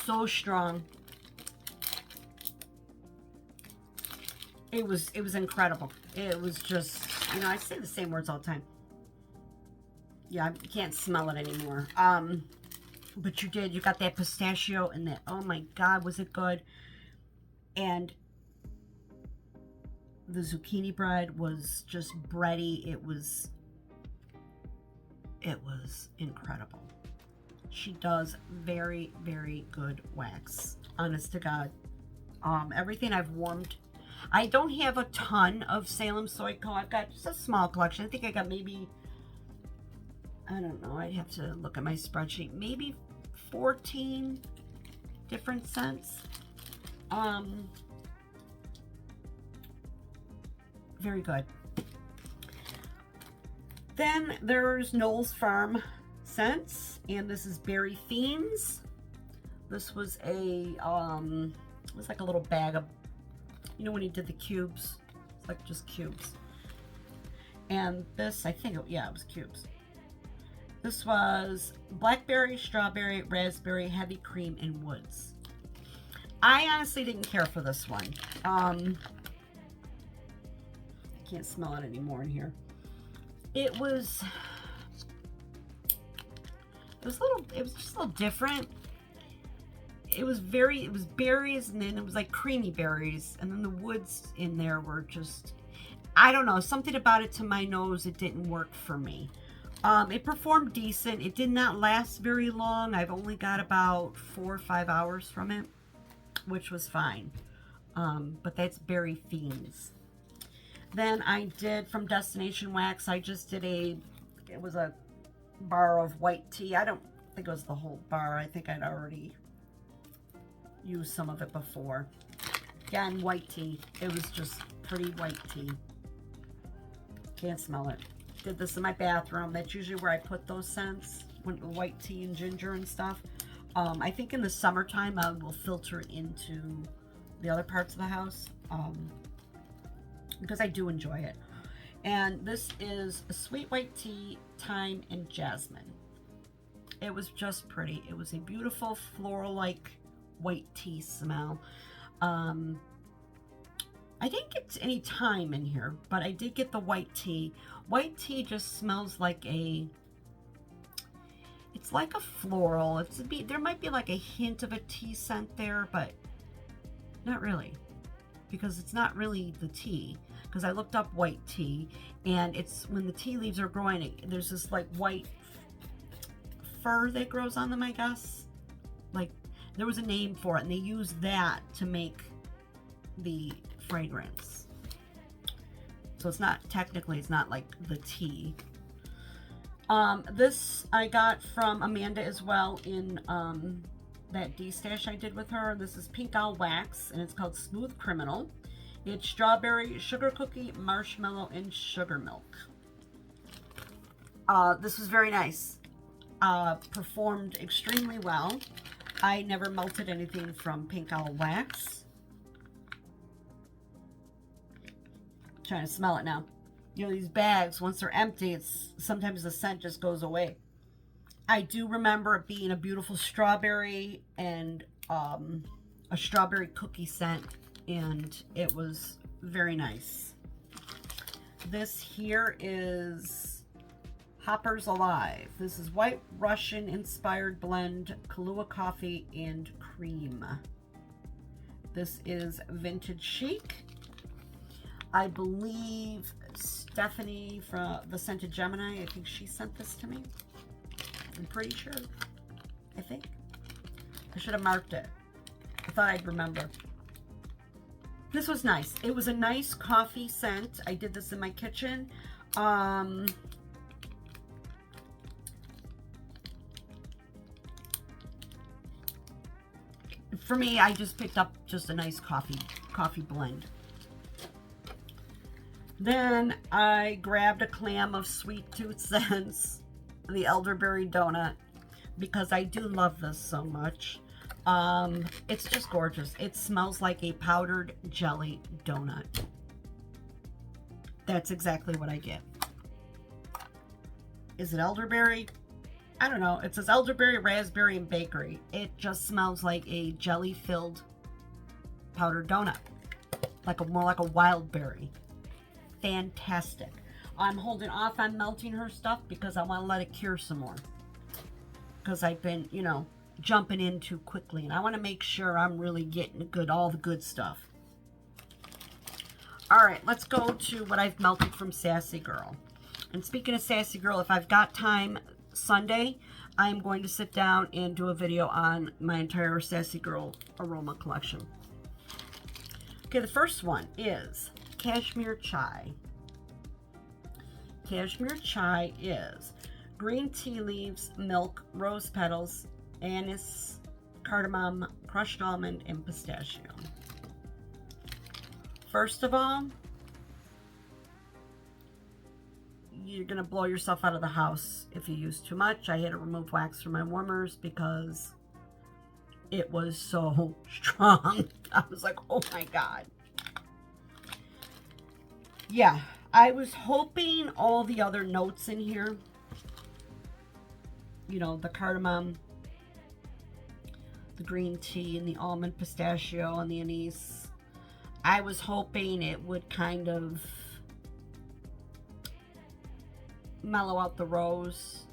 so strong. It was incredible. It was just, you know, I say the same words all the time. Yeah, I can't smell it anymore. But you did. You got that pistachio and that, oh my God, was it good? And the zucchini bread was just bready. It was incredible. She does very, very good wax. Honest to God. Everything I've warmed. I don't have a ton of Salem Soyco. I've got just a small collection. I think I got maybe, I don't know, I'd have to look at my spreadsheet. Maybe 14 different scents. Very good. Then there's Knowles Farm Scents, and this is Berry Fiends. This was a, it was like a little bag of, you know when he did the cubes? It's like just cubes. And this, I think, yeah, it was cubes. This was blackberry, strawberry, raspberry, heavy cream, and woods. I honestly didn't care for this one. I can't smell it anymore in here. It was just a little different. It was berries, and then it was like creamy berries, and then the woods in there were just, I don't know, something about it to my nose, it didn't work for me. It performed decent. It did not last very long. I've only got about 4 or 5 hours from it, which was fine. But that's Berry Fiends. Then I did from Destination Wax, I just did it was a bar of white tea. I don't think it was the whole bar. I think I'd already used some of it before. Again, white tea. It was just pretty white tea. Can't smell it. Did this in my bathroom. That's usually where I put those scents, with white tea and ginger and stuff. I think in the summertime I will filter into the other parts of the house, because I do enjoy it. And this is a sweet white tea, thyme, and jasmine. It was just pretty. It was a beautiful floral-like white tea smell. I didn't get any thyme in here, but I did get the white tea. White tea just smells like it It's like a floral. There might be like a hint of a tea scent there, but not really, because it's not really the tea. Because I looked up white tea, and it's when the tea leaves are growing, there's this like white fur that grows on them, I guess. Like, there was a name for it, and they use that to make the fragrance. So it's not, technically, it's not like the tea. This I got from Amanda as well in that D-stash I did with her. This is Pink Owl Wax, and it's called Smooth Criminal. It's strawberry, sugar cookie, marshmallow, and sugar milk. This was very nice. Performed extremely well. I never melted anything from Pink Owl Wax. Trying to smell it now. You know, these bags, once they're empty, sometimes the scent just goes away. I do remember it being a beautiful strawberry and a strawberry cookie scent, and it was very nice. This here is Hoppers Alive. This is White Russian inspired blend, Kahlua coffee and cream. This is Vintage Chic. I believe Stephanie from the Scented Gemini, I think she sent this to me. I'm pretty sure. I think. I should have marked it. I thought I'd remember. This was nice. It was a nice coffee scent. I did this in my kitchen. For me, I just picked up just a nice coffee blend. Then I grabbed a clam of Sweet Tooth Scents, the elderberry donut, because I do love this so much. It's just gorgeous. It smells like a powdered jelly donut. That's exactly what I get. Is it elderberry? I don't know. It says elderberry, raspberry, and bakery. It just smells like a jelly-filled powdered donut, more like a wild berry. Fantastic. I'm holding off on melting her stuff because I want to let it cure some more. Because I've been, you know, jumping in too quickly, and I want to make sure I'm really getting all the good stuff. All right, let's go to what I've melted from Sassy Girl. And speaking of Sassy Girl, if I've got time Sunday, I'm going to sit down and do a video on my entire Sassy Girl aroma collection. Okay, the first one is Cashmere Chai. Cashmere Chai is green tea leaves, milk, rose petals, anise, cardamom, crushed almond, and pistachio. First of all, you're going to blow yourself out of the house if you use too much. I had to remove wax from my warmers because it was so strong. I was like, oh my God. Yeah, I was hoping all the other notes in here, you know, the cardamom, the green tea, and the almond, pistachio, and the anise, I was hoping it would kind of mellow out the rose.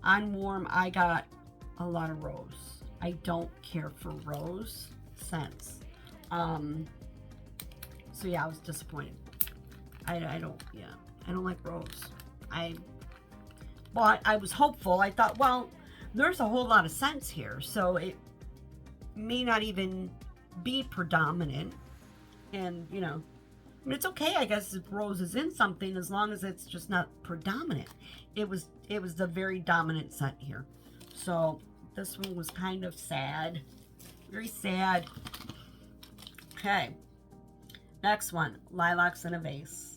On warm, I got a lot of rose. I don't care for rose scents. So yeah, I was disappointed. I don't like rose. But I was hopeful. I thought, well, there's a whole lot of scents here, so it may not even be predominant. And, you know, I mean, it's okay, I guess, if rose is in something, as long as it's just not predominant. It was the very dominant scent here. So this one was kind of sad. Very sad. Okay. Next one, Lilacs in a Vase.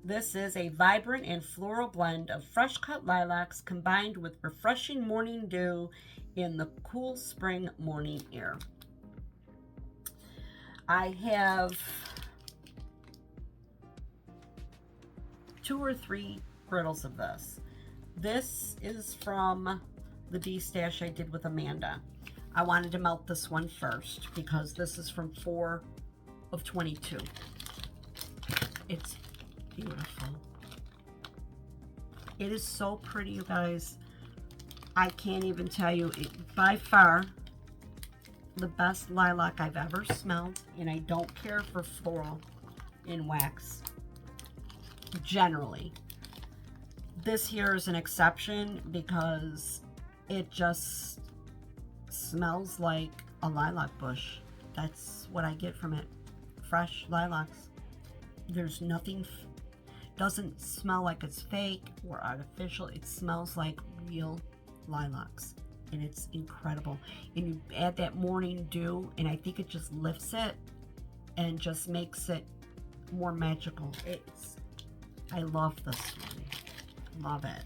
This is a vibrant and floral blend of fresh cut lilacs combined with refreshing morning dew in the cool spring morning air. I have 2 or 3 griddles of this. This is from the D-stash I did with Amanda. I wanted to melt this one first because this is from 4 of 22. It's beautiful. It is so pretty, you guys. I can't even tell you, by far, the best lilac I've ever smelled. And I don't care for floral in wax, generally. This here is an exception because it just smells like a lilac bush. That's what I get from it. Fresh lilacs. There's nothing, doesn't smell like it's fake or artificial. It smells like real lilacs, and it's incredible. And you add that morning dew, and I think it just lifts it and just makes it more magical. I love this one. Love it.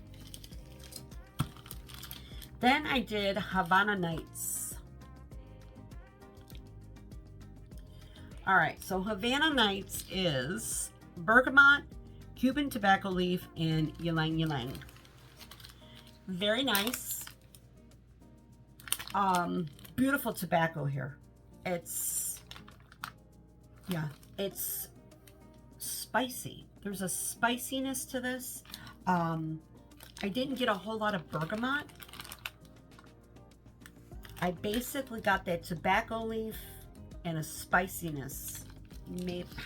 Then I did Havana Nights. All right, so Havana Nights is bergamot, Cuban tobacco leaf, and ylang ylang. Very nice. Beautiful tobacco here. It's spicy. There's a spiciness to this. I didn't get a whole lot of bergamot. I basically got that tobacco leaf and a spiciness,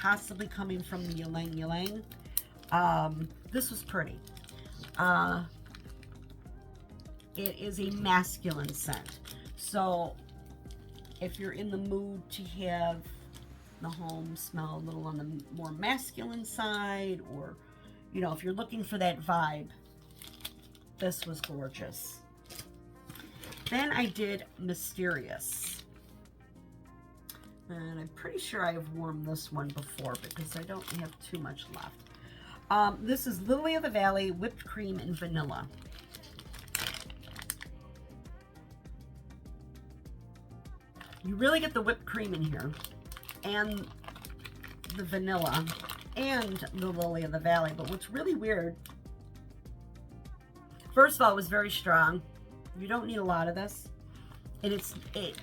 possibly coming from the ylang ylang. This was pretty. It is a masculine scent. So if you're in the mood to have the home smell a little on the more masculine side, or you know, if you're looking for that vibe, this was gorgeous. Then I did Mysterious. And I'm pretty sure I've worn this one before because I don't have too much left. This is Lily of the Valley, whipped cream and vanilla. You really get the whipped cream in here, and the vanilla, and the Lily of the Valley. But what's really weird, first of all, it was very strong. You don't need a lot of this. And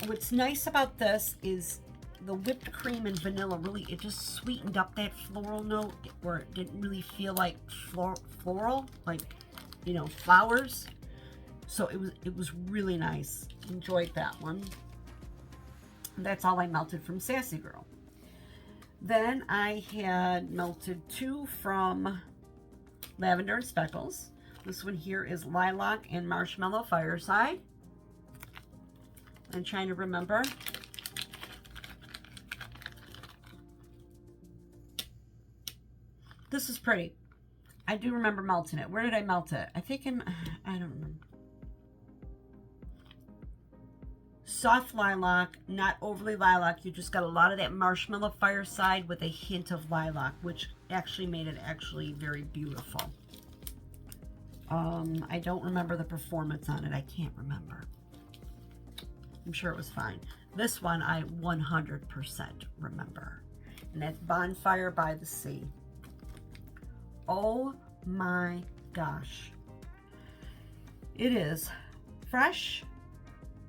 what's nice about this is the whipped cream and vanilla really, it just sweetened up that floral note where it didn't really feel like floral, like, you know, flowers. So it was really nice. Enjoyed that one. And that's all I melted from Sassy Girl. Then I had melted 2 from Lavender Speckles. This one here is Lilac and Marshmallow Fireside. I'm trying to remember. This is pretty. I do remember melting it. Where did I melt it? I think I don't remember. Soft lilac, not overly lilac. You just got a lot of that Marshmallow Fireside with a hint of lilac, which actually made it very beautiful. I don't remember the performance on it. I can't remember. I'm sure it was fine. This one I 100% remember. And that's Bonfire by the Sea. Oh my gosh. It is fresh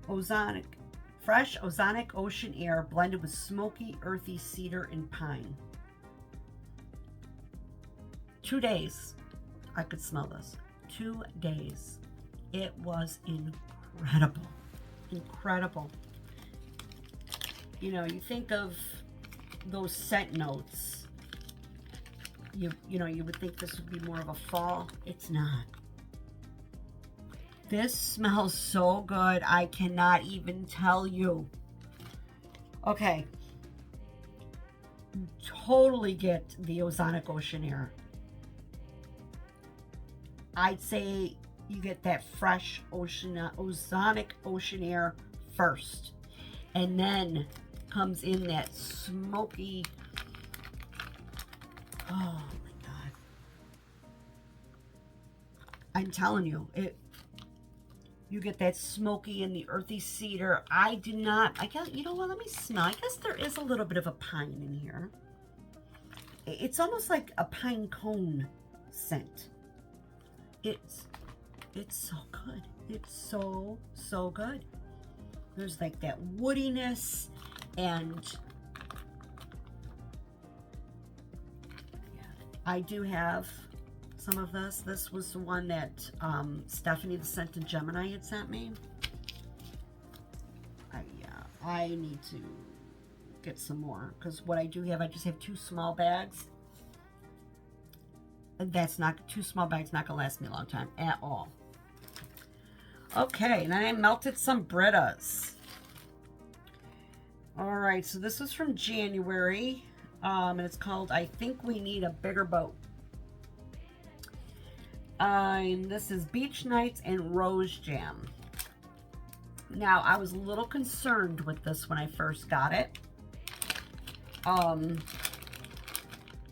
ozonic ocean air blended with smoky, earthy cedar and pine. 2 days I could smell this. 2 days. It was incredible. Incredible. You know, you think of those scent notes. You know, you would think this would be more of a fall. It's not. This smells so good. I cannot even tell you. Okay. Totally get the ozonic ocean air. I'd say you get that fresh ozonic ocean air first. And then comes in that smoky, oh my God. I'm telling you, you get that smoky and the earthy cedar. I guess, you know what, let me smell. I guess there is a little bit of a pine in here. It's almost like a pine cone scent. It's so good. It's so good. There's like that woodiness, and yeah, I do have some of this. This was the one that Stephanie, the Scented Gemini, had sent me. I need to get some more, because what I do have, I just have 2 small bags. And that's not, 2 small bags not gonna last me a long time at all. Okay, and I melted some Britas. All right, so this is from January, and it's called I Think We Need a Bigger Boat. And this is Beach Nights and Rose Jam. Now, I was a little concerned with this when I first got it,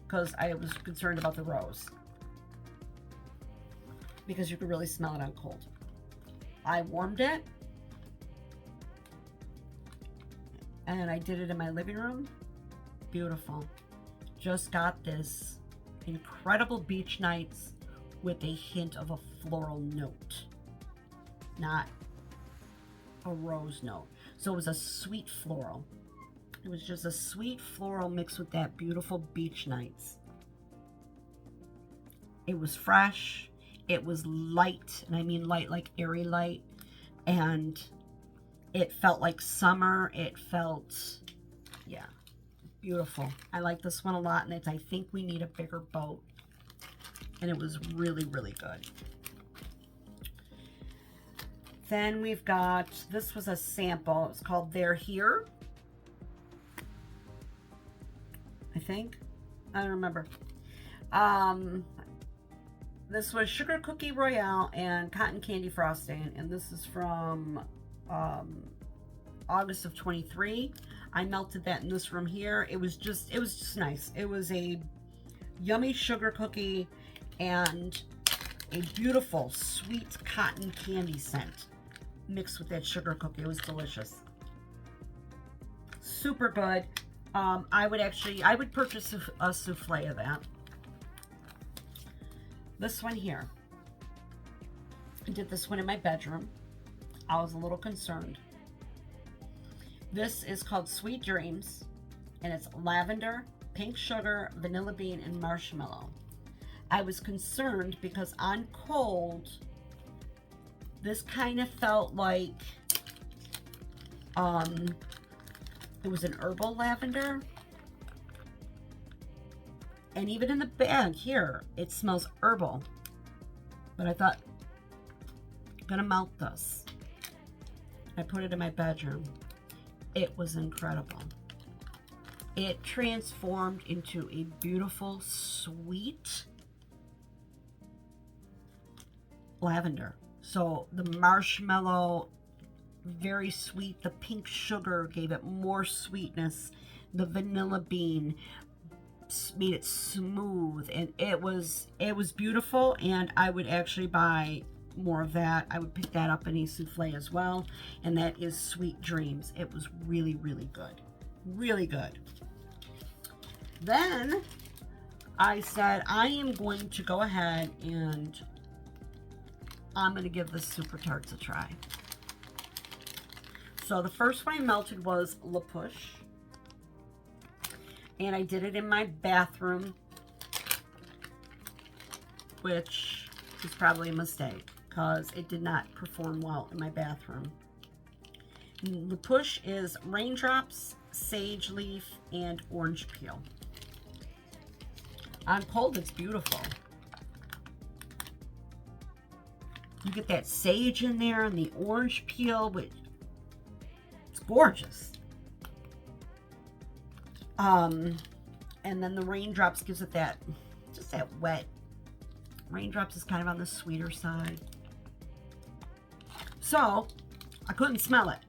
because I was concerned about the rose, because you could really smell it on cold. I warmed it, and I did it in my living room. Beautiful. Just got this incredible beach nights with a hint of a floral note, not a rose note. So it was a sweet floral. It was just a sweet floral mixed with that beautiful beach nights. It was fresh. It was light, and I mean light like airy light, and it felt like summer. It felt, yeah, beautiful. I like this one a lot, and it's I Think We Need a Bigger Boat, and it was really, really good. Then we've got, this was a sample. It's called They're Here, I think. I don't remember. This was Sugar Cookie Royale and Cotton Candy Frosting, and this is from August of 23. I melted that in this room here. It was just nice. It was a yummy sugar cookie and a beautiful sweet cotton candy scent mixed with that sugar cookie. It was delicious. Super good. I would purchase a souffle of that. This one here, I did this one in my bedroom. I was a little concerned. This is called Sweet Dreams, and it's lavender, pink sugar, vanilla bean, and marshmallow. I was concerned because on cold, this kind of felt like it was an herbal lavender. And even in the bag here, it smells herbal. But I thought, I'm gonna melt this. I put it in my bedroom. It was incredible. It transformed into a beautiful, sweet lavender. So the marshmallow, very sweet. The pink sugar gave it more sweetness. The vanilla bean made it smooth, and it was beautiful. And I would actually buy more of that. I would pick that up in a souffle as well, and that is Sweet Dreams. It was really, really good. Really good. Then I said I am going to go ahead and I'm going to give the Super Tarts a try. So the first one I melted was La Push, and I did it in my bathroom, which is probably a mistake because it did not perform well in my bathroom. La Push is raindrops, sage leaf, and orange peel. On cold, it's beautiful. You get that sage in there and the orange peel, which it's gorgeous. And then the raindrops gives it that, just that wet. Raindrops is kind of on the sweeter side. So, I couldn't smell it.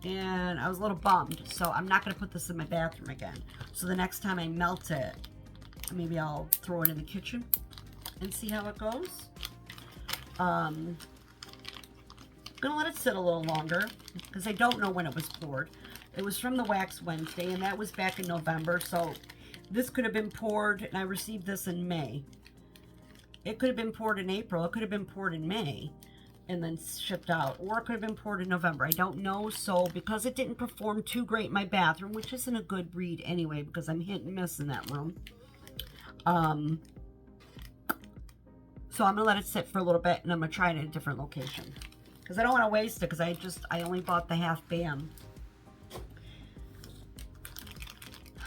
And I was a little bummed. So, I'm not going to put this in my bathroom again. So, the next time I melt it, maybe I'll throw it in the kitchen and see how it goes. I'm going to let it sit a little longer because I don't know when it was poured. It was from the Wax Wednesday, and that was back in November. So, this could have been poured, and I received this in May. It could have been poured in April. It could have been poured in May and then shipped out. Or it could have been poured in November. I don't know. So because it didn't perform too great in my bathroom, which isn't a good read anyway because I'm hit and miss in that room. So I'm going to let it sit for a little bit, and I'm going to try it at a different location. Because I don't want to waste it, because I only bought the half bam.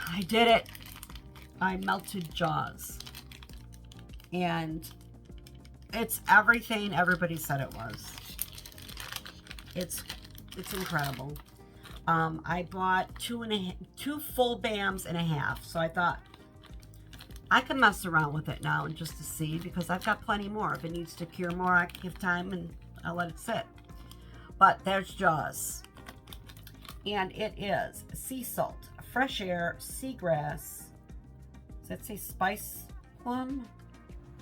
I did it. I melted Jaws. And it's everything everybody said it was. It's incredible. I bought two full bams and a half. So I thought I can mess around with it now and just to see, because I've got plenty more. If it needs to cure more, I can give time and I'll let it sit. But there's Jaws. And it is sea salt, fresh air, seagrass. Does that say spice plum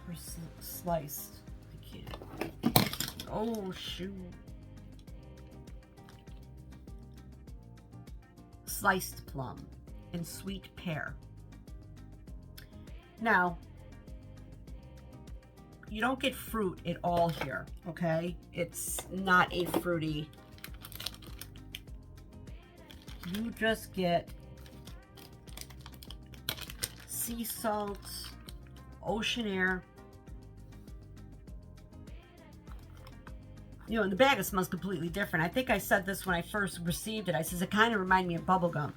or sliced? I can't. Oh, shoot. Sliced plum and sweet pear. Now, you don't get fruit at all here, okay? It's not a fruity. You just get sea salt, ocean air. You know, and the bag, it smells completely different. I think I said this when I first received it. I says, it kind of reminded me of bubble gum.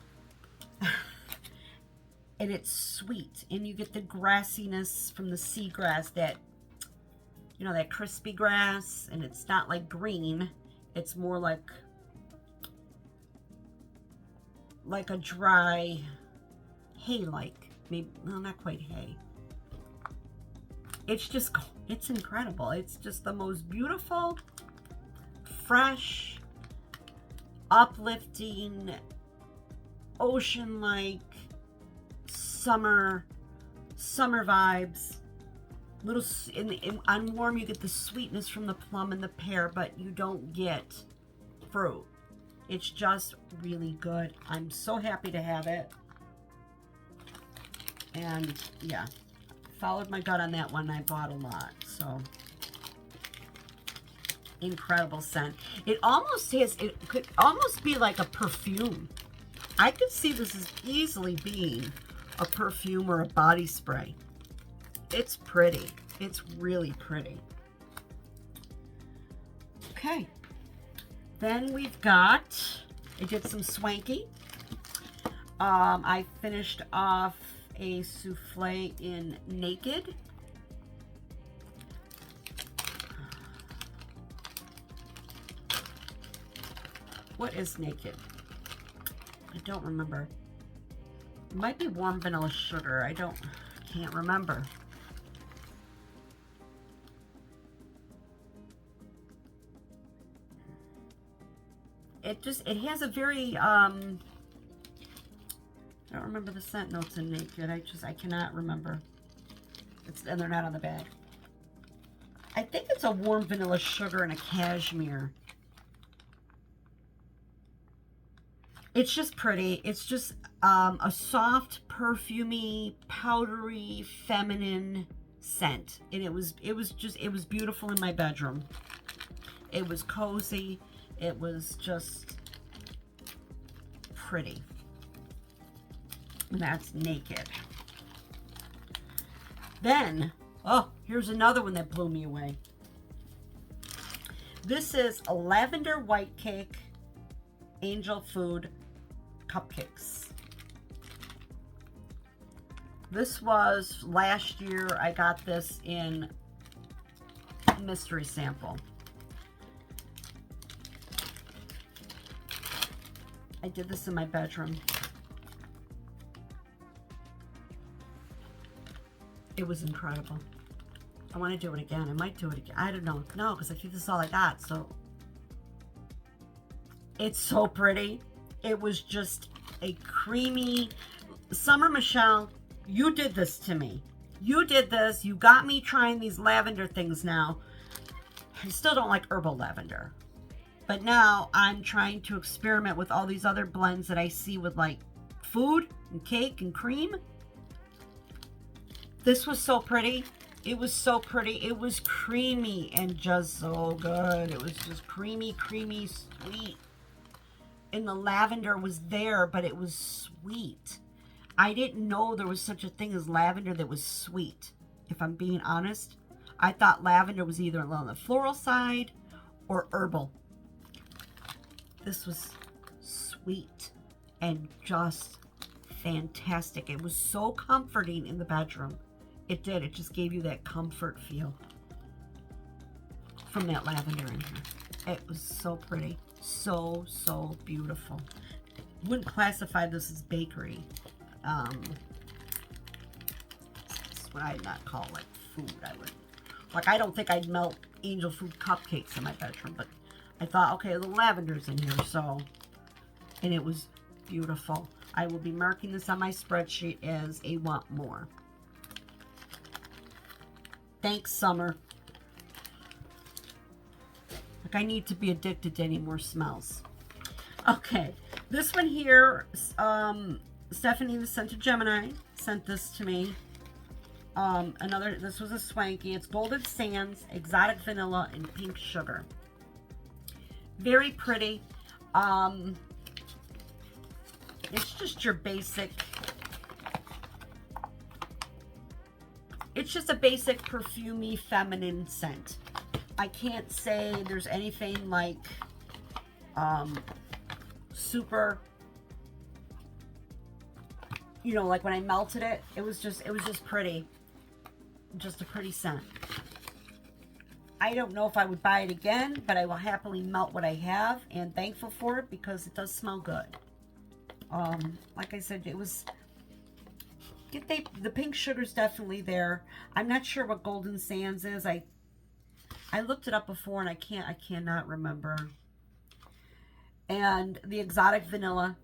And it's sweet. And you get the grassiness from the seagrass, that, you know, that crispy grass. And it's not like green. It's more like a dry hay-like. Maybe, no, not quite hay. It's just, it's incredible. It's just the most beautiful, fresh, uplifting, ocean-like, summer vibes. Little on warm, you get the sweetness from the plum and the pear, but you don't get fruit. It's just really good. I'm so happy to have it. And yeah, followed my gut on that one. I bought a lot. So incredible scent. It almost has, it could almost be like a perfume. I could see this as easily being a perfume or a body spray. It's pretty. It's really pretty. Okay. Then we've got, I did some Swanky. I finished off a souffle in Naked. What is Naked? I don't remember. It might be warm vanilla sugar. I can't remember. It has a very, I don't remember the scent notes in Naked. I cannot remember. And they're not on the bag. I think it's a warm vanilla sugar and a cashmere. It's just pretty. It's just a soft, perfumey, powdery, feminine scent. And it was beautiful in my bedroom. It was cozy. It was just pretty. And that's Naked. Then, oh, here's another one that blew me away. This is a Lavender White Cake Angel Food Cupcakes. This was last year. I got this in mystery sample. I did this in my bedroom. It was incredible. I want to do it again. I might do it again. I don't know. No, because I think this is all I got. So it's so pretty. It was just a creamy Summer. Michelle, you did this to me. You did this. You got me trying these lavender things now. I still don't like herbal lavender. But now I'm trying to experiment with all these other blends that I see with like food and cake and cream. This was so pretty. It was so pretty. It was creamy and just so good. It was just creamy, creamy, sweet. And the lavender was there, but it was sweet. I didn't know there was such a thing as lavender that was sweet, if I'm being honest. I thought lavender was either on the floral side or herbal. This was sweet and just fantastic. It was so comforting in the bedroom. It did. It just gave you that comfort feel from that lavender in here. It was so pretty. So, so beautiful. Wouldn't classify this as bakery. That's what I'd not call like food. I would, like, I don't think I'd melt angel food cupcakes in my bedroom, but I thought, okay, the lavender's in here, so, and it was beautiful. I will be marking this on my spreadsheet as a want more. Thanks, summer. Like, I need to be addicted to any more smells. Okay, this one here, Stephanie the Scented Gemini sent this to me. This was a swanky. It's Golden Sands, Exotic Vanilla, and Pink Sugar. Very pretty. It's just your basic, it's just a basic perfumey feminine scent. I can't say there's anything like super, you know, like when I melted it, it was just pretty. Just a pretty scent. I don't know if I would buy it again, but I will happily melt what I have, and thankful for it because it does smell good. Like I said, it was, the pink sugar's definitely there. I'm not sure what Golden Sands is. I looked it up before and I cannot remember. And the Exotic Vanilla,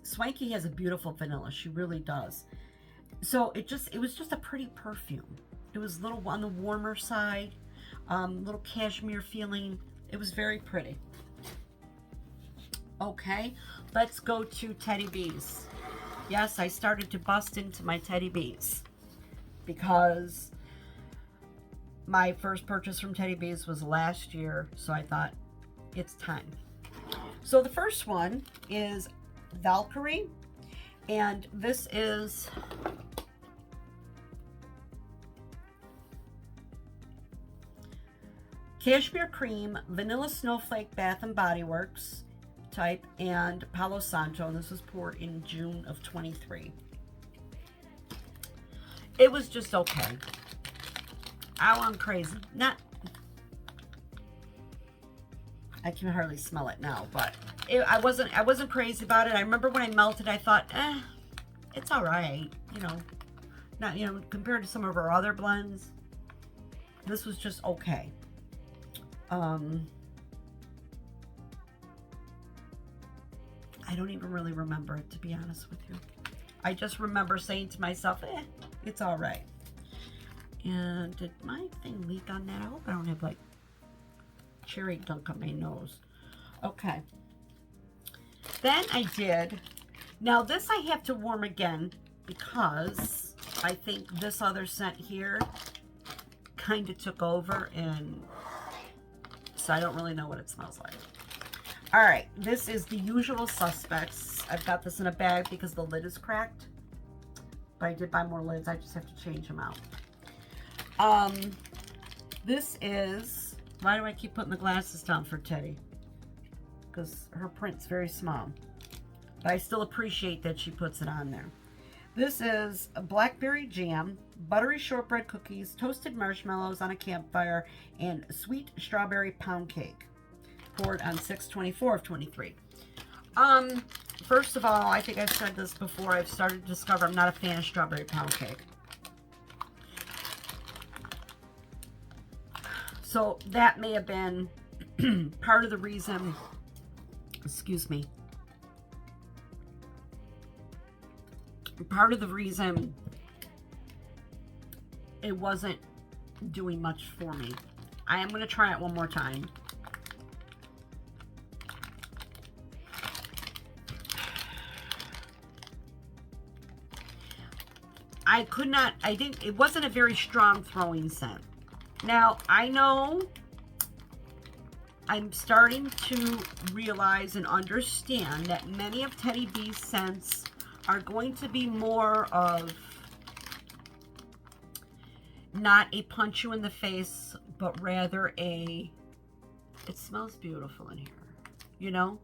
Swanky has a beautiful vanilla. She really does. So it was just a pretty perfume. It was a little on the warmer side, little cashmere feeling. It was very pretty. Okay, let's go to Teddy Bees. Yes, I started to bust into my Teddy Bees because my first purchase from Teddy Bees was last year, so I thought it's time. So the first one is Valkyrie, and this is Cashmere Cream, Vanilla Snowflake Bath and Body Works type, and Palo Santo, and this was poured in June of 23. It was just okay. I wasn't crazy. I can hardly smell it now, but I wasn't crazy about it. I remember when I melted, I thought, it's all right, you know, not, you know, compared to some of our other blends, this was just okay. I don't even really remember it, to be honest with you. I just remember saying to myself, it's all right. And did my thing leak on that? I hope I don't have like cherry dunk on my nose. Okay. Then I did. Now this I have to warm again because I think this other scent here kind of took over, and so I don't really know what it smells like. All right, this is The Usual Suspects. I've got this in a bag because the lid is cracked, but I did buy more lids. I just have to change them out. This is, why do I keep putting the glasses down for Teddy? Because her print's very small, but I still appreciate that she puts it on there. This is a blackberry jam, buttery shortbread cookies, toasted marshmallows on a campfire, and sweet strawberry pound cake. Poured on 6/24 of 23. First of all, I think I've said this before, I've started to discover I'm not a fan of strawberry pound cake. So that may have been part of the reason, excuse me, part of the reason it wasn't doing much for me. I am going to try it one more time. It wasn't a very strong throwing scent. Now, I know I'm starting to realize and understand that many of Teddy B's scents are going to be more of not a punch you in the face, but rather it smells beautiful in here. You know,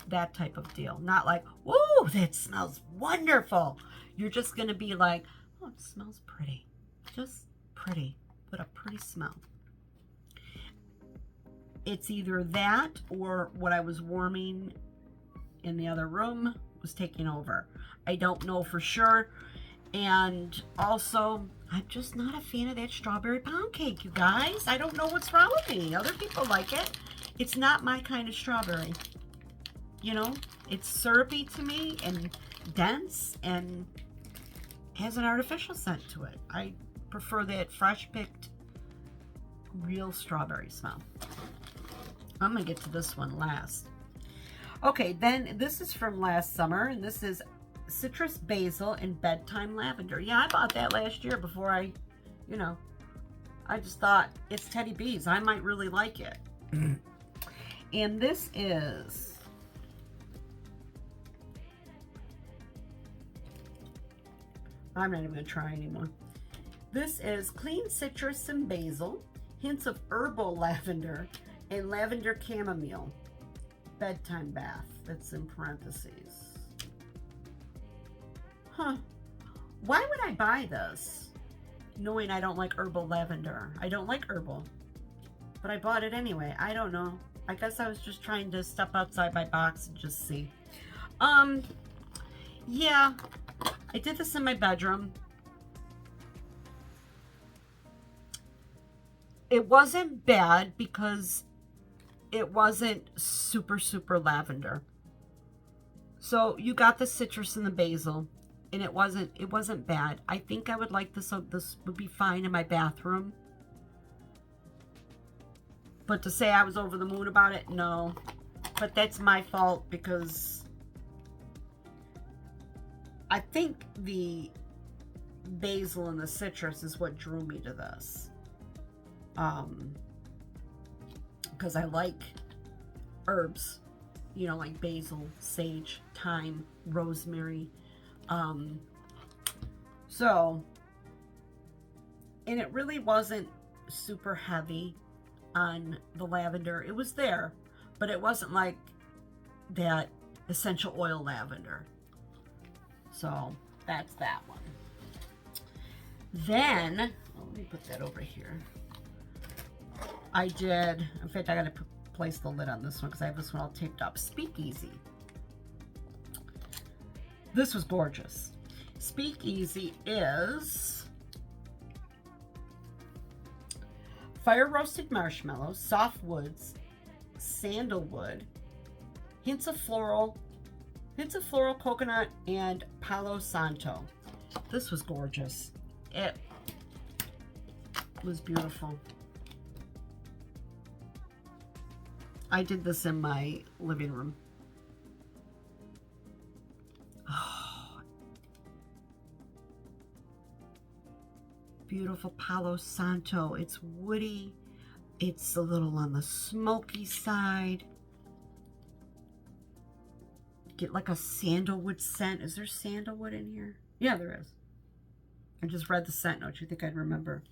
that type of deal. Not like, whoa, that smells wonderful. You're just going to be like, oh, it smells pretty. Just pretty. What a pretty smell. It's either that or what I was warming in the other room was taking over. I don't know for sure. And also, I'm just not a fan of that strawberry pound cake, you guys. I don't know what's wrong with me. Other people like it. It's not my kind of strawberry. You know, it's syrupy to me and dense and has an artificial scent to it. I prefer that fresh picked real strawberry smell. I'm gonna get to this one last. Okay, then this is from last summer, and this is Citrus Basil and Bedtime Lavender. Yeah, I bought that last year before I just thought it's Teddy B's. I might really like it. And this is I'm not even going to try anymore. This is Clean Citrus and Basil, hints of herbal lavender, and lavender chamomile. Bedtime bath. That's in parentheses. Huh. Why would I buy this? Knowing I don't like herbal lavender. I don't like herbal. But I bought it anyway. I don't know. I guess I was just trying to step outside my box and just see. Yeah. I did this in my bedroom. It wasn't bad because it wasn't super, super lavender. So you got the citrus and the basil, and it wasn't bad. I think I would like this. This would be fine in my bathroom. But to say I was over the moon about it, no. But that's my fault because I think the basil and the citrus is what drew me to this. Because I like herbs, you know, like basil, sage, thyme, rosemary. So, and it really wasn't super heavy on the lavender. It was there, but it wasn't like that essential oil lavender. So that's that one. Then, let me put that over here. I did, in fact, I got to place the lid on this one because I have this one all taped up. Speakeasy. This was gorgeous. Speakeasy is fire roasted marshmallows, soft woods, sandalwood, hints of floral, coconut, and Palo Santo. This was gorgeous. It was beautiful. I did this in my living room. Oh, beautiful Palo Santo. It's woody. It's a little on the smoky side. Get like a sandalwood scent. Is there sandalwood in here? Yeah, there is. I just read the scent note. You think I'd remember?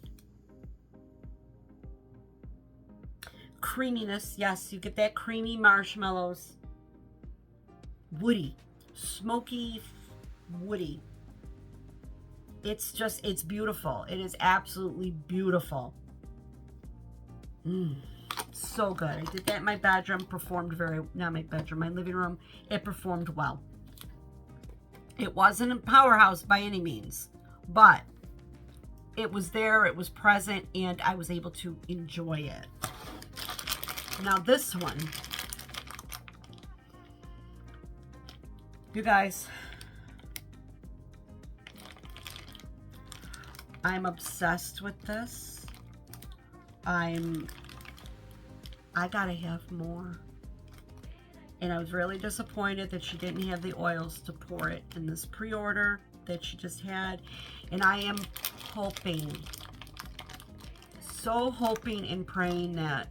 Creaminess. Yes, you get that creamy marshmallows. Woody. Smoky, woody. It's beautiful. It is absolutely beautiful. So good. I did that in my bedroom. My living room. It performed well. It wasn't a powerhouse by any means, but it was there, it was present, and I was able to enjoy it. Now this one, you guys, I'm obsessed with this. I gotta have more. And I was really disappointed that she didn't have the oils to pour it in this pre-order that she just had. And I am hoping, so hoping and praying that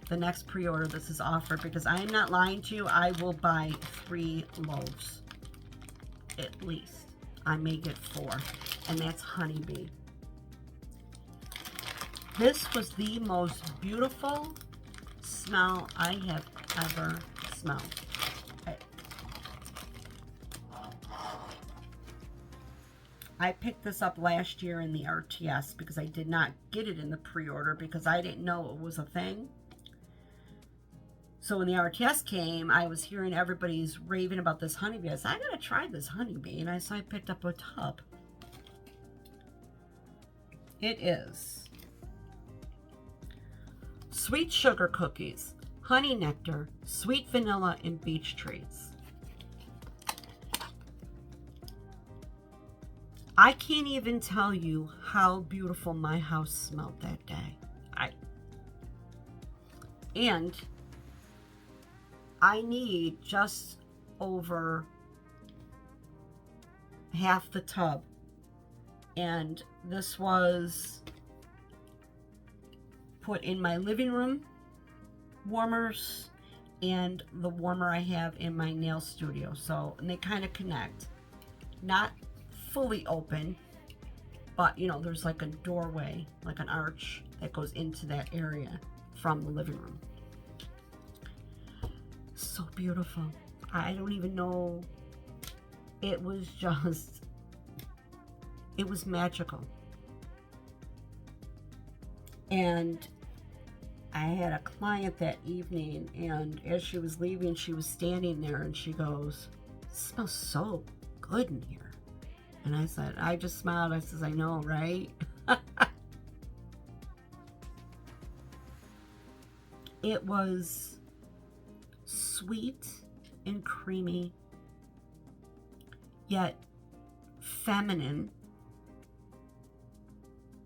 the next pre-order this is offered, because I am not lying to you, I will buy 3 loaves. At least. I may get 4. And that's Honeybee. This was the most beautiful smell I have ever smelled. I picked this up last year in the RTS because I did not get it in the pre-order because I didn't know it was a thing. So when the RTS came, I was hearing everybody's raving about this honeybee. I said, I gotta try this honeybee. And so I picked up a tub. It is sweet sugar cookies, honey nectar, sweet vanilla, and beech trees. I can't even tell you how beautiful my house smelled that day. And I need just over half the tub. And this was put in my living room warmers and the warmer I have in my nail studio. So, and they kind of connect. Not fully open, but you know, there's like a doorway, like an arch that goes into that area from the living room. So beautiful. I don't even know. It was just, it was magical. And I had a client that evening, and as she was leaving, she was standing there and she goes, "It smells so good in here." And I said, I just smiled. I says, I know, right? It was sweet and creamy, yet feminine.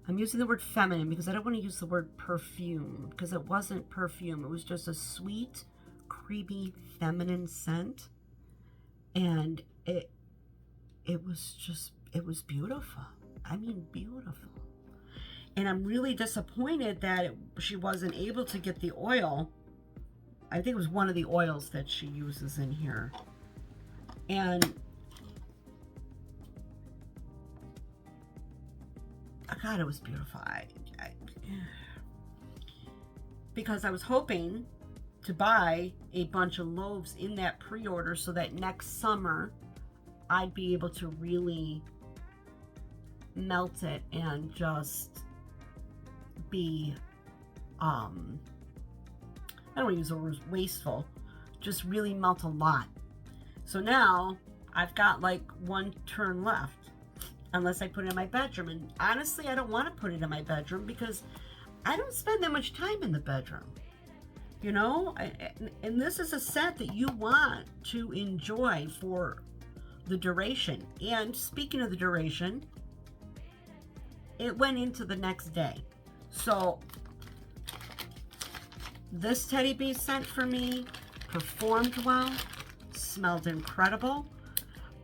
I'm using the word feminine because I don't want to use the word perfume, because it wasn't perfume. It was just a sweet, creamy, feminine scent. And it was beautiful. I mean, beautiful. And I'm really disappointed that she wasn't able to get the oil. I think it was one of the oils that she uses in here. And God, it was beautiful. Because I was hoping to buy a bunch of loaves in that pre-order so that next summer I'd be able to really melt it and just be, I don't want to use the word wasteful, just really melt a lot. So now I've got like one turn left, unless I put it in my bedroom. And honestly, I don't want to put it in my bedroom because I don't spend that much time in the bedroom. You know, and this is a scent that you want to enjoy for the duration. And speaking of the duration, it went into the next day. So this Teddy Bee scent for me performed well, smelled incredible.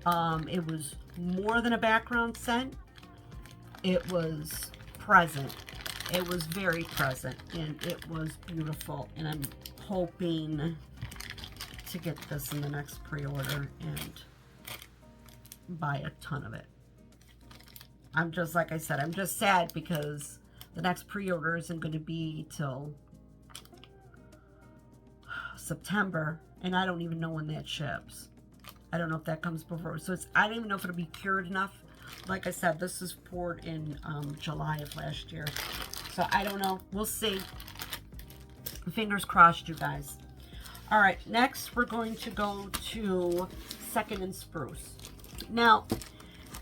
It was more than a background scent. It was present. It was very present, and it was beautiful. And I'm hoping to get this in the next pre-order and buy a ton of it. I'm just, like I said, I'm just sad because the next pre-order isn't going to be till September, and I don't even know when that ships. I don't know if that comes before. So I don't even know if it'll be cured enough. Like I said, this is poured in July of last year. So I don't know. We'll see. Fingers crossed, you guys. All right, next we're going to go to Second and Spruce. Now,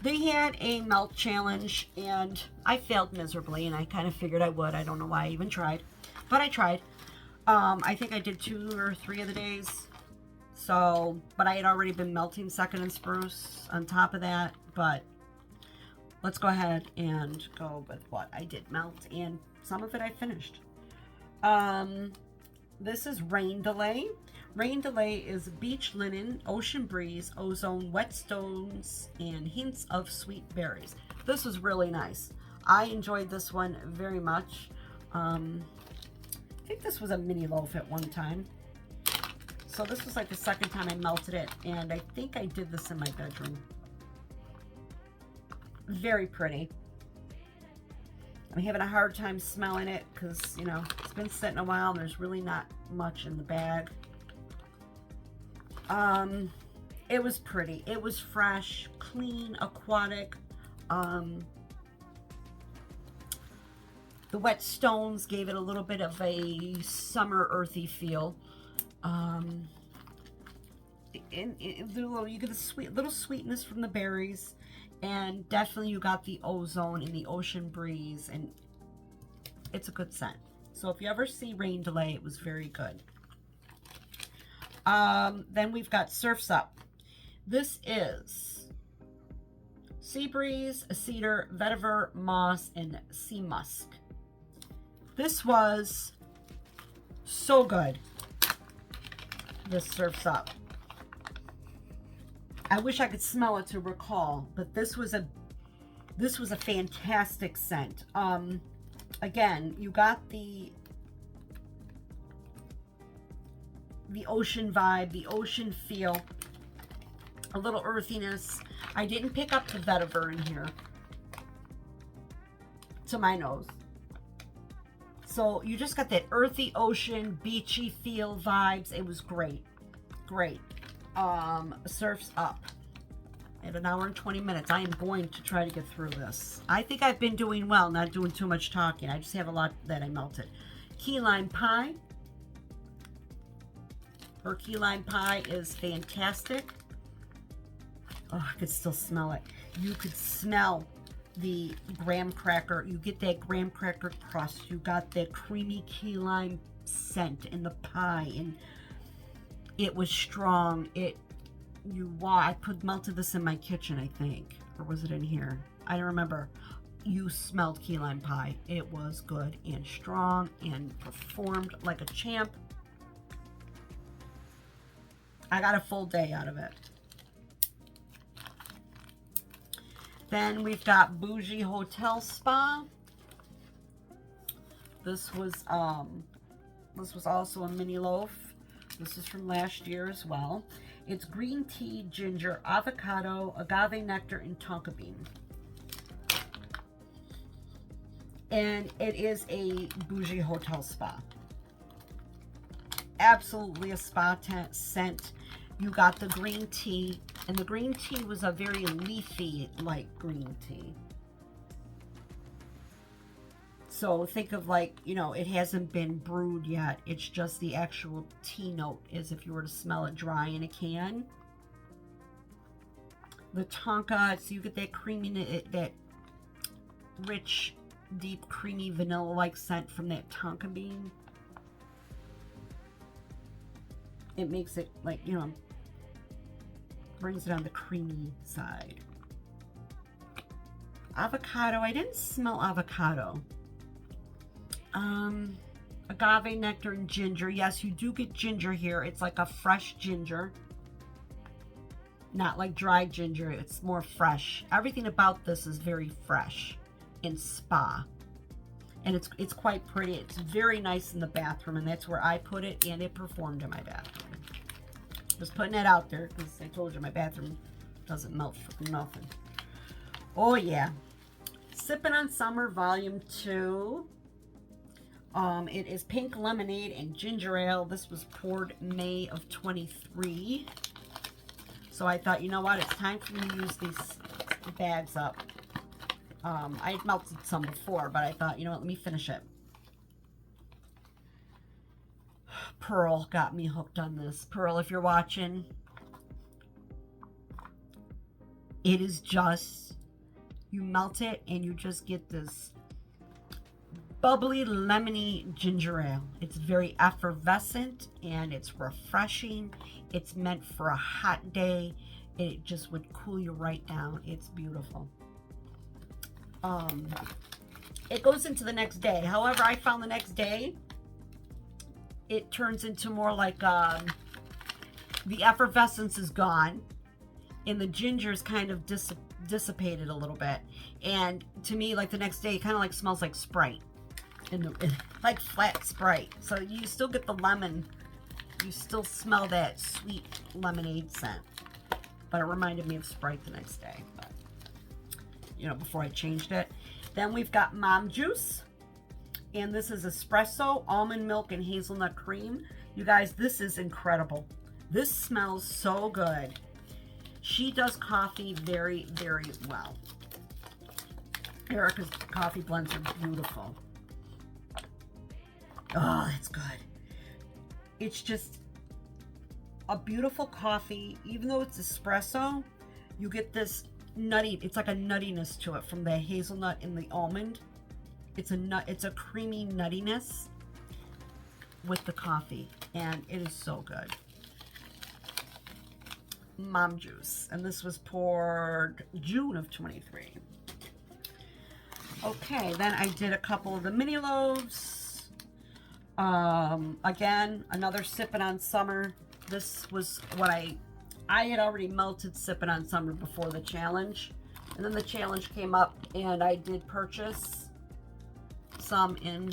they had a melt challenge, and I failed miserably, and I kind of figured I would. I don't know why I even tried, but I tried. I think I did 2 or 3 of the days. So, but I had already been melting Second and Spruce on top of that. But let's go ahead and go with what I did melt, and some of it I finished. This is Rain Delay. Rain Delay is beach linen, ocean breeze, ozone, wet stones, and hints of sweet berries. This was really nice. I enjoyed this one very much. I think this was a mini loaf at one time. So this was like the second time I melted it, and I think I did this in my bedroom. Very pretty. I'm having a hard time smelling it because, you know, it's been sitting a while and there's really not much in the bag. It was pretty. It was fresh, clean, aquatic. The wet stones gave it a little bit of a summer earthy feel. You get the little sweetness from the berries, and definitely you got the ozone and the ocean breeze, and it's a good scent. So if you ever see Rain Delay, it was very good. Then we've got Surf's Up. This is sea breeze, cedar, vetiver, moss, and sea musk. This was so good. This Surf's Up. I wish I could smell it to recall, but this was a fantastic scent. Again, you got the ocean vibe, the ocean feel, a little earthiness. I didn't pick up the vetiver in here, to my nose. So you just got that earthy ocean, beachy feel vibes. It was great. Great. Surf's Up. At 1 hour and 20 minutes. I am going to try to get through this. I think I've been doing well, not doing too much talking. I just have a lot that I melted. Key lime pie. Her key lime pie is fantastic. Oh, I could still smell it. You could smell the graham cracker. You get that graham cracker crust. You got that creamy key lime scent in the pie, and it was strong. I melted this in my kitchen, I think, or was it in here? I don't remember. You smelled key lime pie. It was good and strong and performed like a champ. I got a full day out of it. Then we've got Bougie Hotel Spa. This was also a mini loaf. This is from last year as well. It's green tea, ginger, avocado, agave nectar, and tonka bean. And it is a Bougie Hotel Spa. Absolutely a spa scent. You got the green tea, and the green tea was a very leafy, like green tea. So think of, like, you know, it hasn't been brewed yet. It's just the actual tea note, as if you were to smell it dry in a can. The tonka, so you get that creamy, that rich, deep, creamy, vanilla-like scent from that tonka bean. It makes it, like, you know, brings it on the creamy side. Avocado, I didn't smell avocado. Agave nectar and ginger. Yes, you do get ginger here. It's like a fresh ginger. Not like dried ginger. It's more fresh. Everything about this is very fresh and spa. And it's quite pretty. It's very nice in the bathroom, and that's where I put it, and it performed in my bathroom. Just putting it out there, because I told you my bathroom doesn't melt for nothing. Oh yeah. Sipping on Summer Volume 2. It is pink lemonade and ginger ale. This was poured May of 23. So I thought, you know what, it's time for me to use these bags up. I had melted some before, but I thought, you know what, let me finish it. Pearl got me hooked on this. Pearl, if you're watching, it is just, you melt it and you just get this bubbly, lemony ginger ale. It's very effervescent and it's refreshing. It's meant for a hot day. It just would cool you right down. It's beautiful. It goes into the next day. However, I found the next day, it turns into more like the effervescence is gone and the ginger's kind of dissipated a little bit. And to me, like the next day, it kind of like smells like Sprite. Like flat Sprite. So you still get the lemon. You still smell that sweet lemonade scent. But it reminded me of Sprite the next day. But, you know, before I changed it. Then we've got Mom Juice. And this is espresso, almond milk, and hazelnut cream. You guys, this is incredible. This smells so good. She does coffee very, very well. Erica's coffee blends are beautiful. Oh, that's good. It's just a beautiful coffee. Even though it's espresso, you get this nutty, it's like a nuttiness to it from the hazelnut and the almond. It's a creamy nuttiness with the coffee, and it is so good. Mom Juice, and this was poured June of 23. Okay, then I did a couple of the mini loaves. Again, another Sippin' on Summer. This was what I had already melted Sippin' on Summer before the challenge, and then the challenge came up, and I did purchase some in,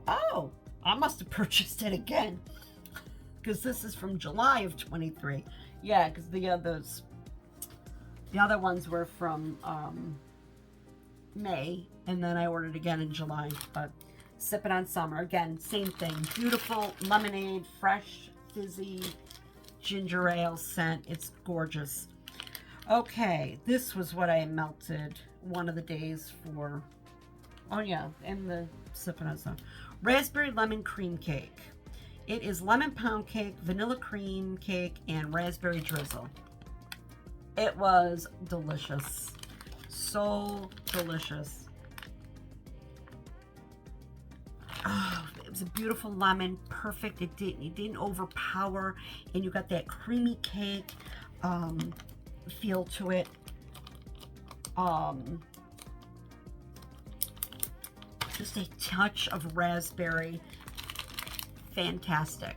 oh, I must have purchased it again because this is from July of 23. Yeah, because the other ones were from May, and then I ordered again in July. But Sippin' on Summer, again, same thing. Beautiful lemonade, fresh, fizzy ginger ale scent. It's gorgeous. Okay, this was what I melted one of the days for. Oh yeah, and the Sippin' on Summer. Raspberry lemon cream cake. It is lemon pound cake, vanilla cream cake, and raspberry drizzle. It was delicious. So delicious. Oh, it was a beautiful lemon, perfect. It didn't overpower, and you got that creamy cake feel to it. Just a touch of raspberry. Fantastic.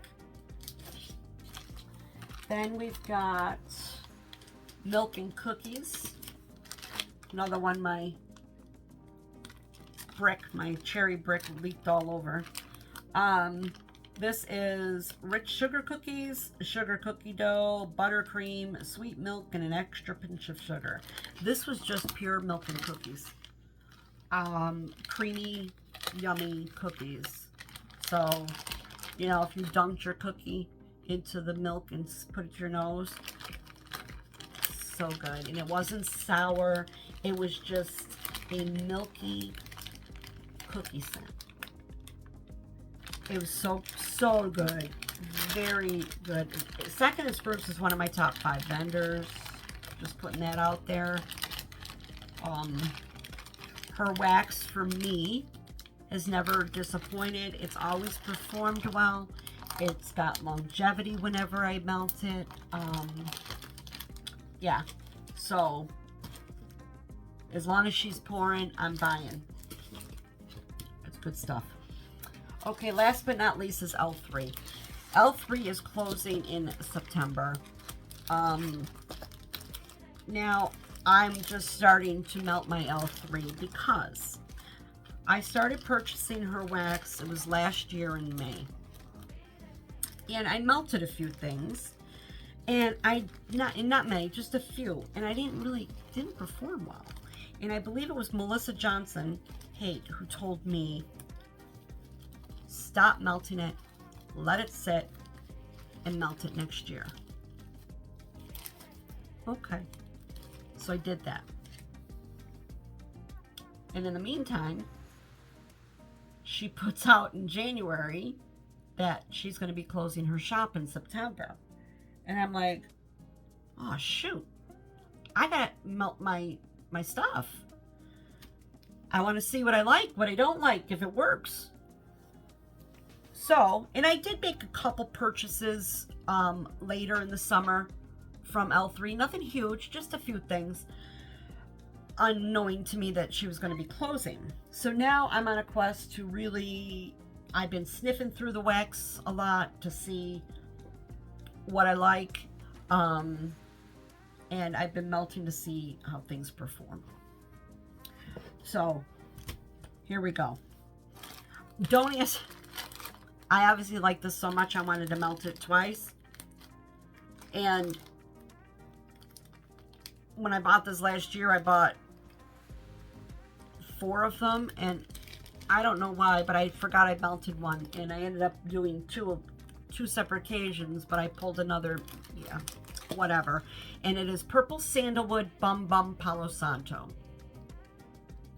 Then we've got milk and cookies. Another one, my cherry brick leaked all over. This is rich sugar cookies, sugar cookie dough, buttercream, sweet milk, and an extra pinch of sugar. This was just pure milk and cookies. Creamy, yummy cookies. So, you know, if you dunked your cookie into the milk and put it to your nose, so good. And it wasn't sour. It was just a milky cookie scent. It was so good. Very good. Second is Spruce is one of my top 5 vendors. Just putting that out there. Her wax for me has never disappointed. It's always performed well. It's got longevity whenever I melt it. Yeah, so as long as she's pouring, I'm buying. It's good stuff. Okay, last but not least is L3. L3 is closing in September. Now, I'm just starting to melt my L3 because I started purchasing her wax. It was last year in May. And I melted a few things. And not many, just a few. And I didn't perform well. And I believe it was Melissa Johnson Haight who told me, stop melting it, let it sit, and melt it next year. Okay. So I did that. And in the meantime, she puts out in January that she's going to be closing her shop in September. And I'm like, oh shoot, I gotta melt my stuff. I want to see what I like, what I don't like, if it works. So, and I did make a couple purchases later in the summer from L3. Nothing huge, just a few things, unknowing to me that she was going to be closing. So now I'm on a quest to really, I've been sniffing through the wax a lot to see what I like, and I've been melting to see how things perform. So here we go. Don't ask, I obviously like this so much I wanted to melt it twice. And when I bought this last year, I bought 4 of them, and I don't know why, but I forgot I melted one, and I ended up doing two separate occasions, but I pulled another, yeah, whatever. And it is Purple Sandalwood Bum Bum Palo Santo.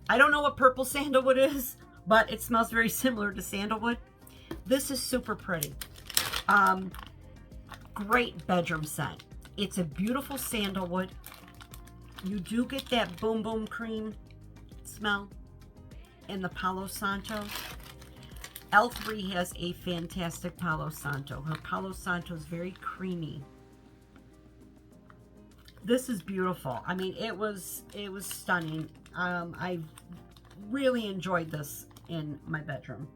I don't know what purple sandalwood is, but it smells very similar to sandalwood. This is super pretty. Great bedroom scent. It's a beautiful sandalwood. You do get that boom boom cream smell in the Palo Santo. L3 has a fantastic Palo Santo. Her Palo Santo is very creamy. This is beautiful. I mean, it was stunning. I really enjoyed this in my bedroom.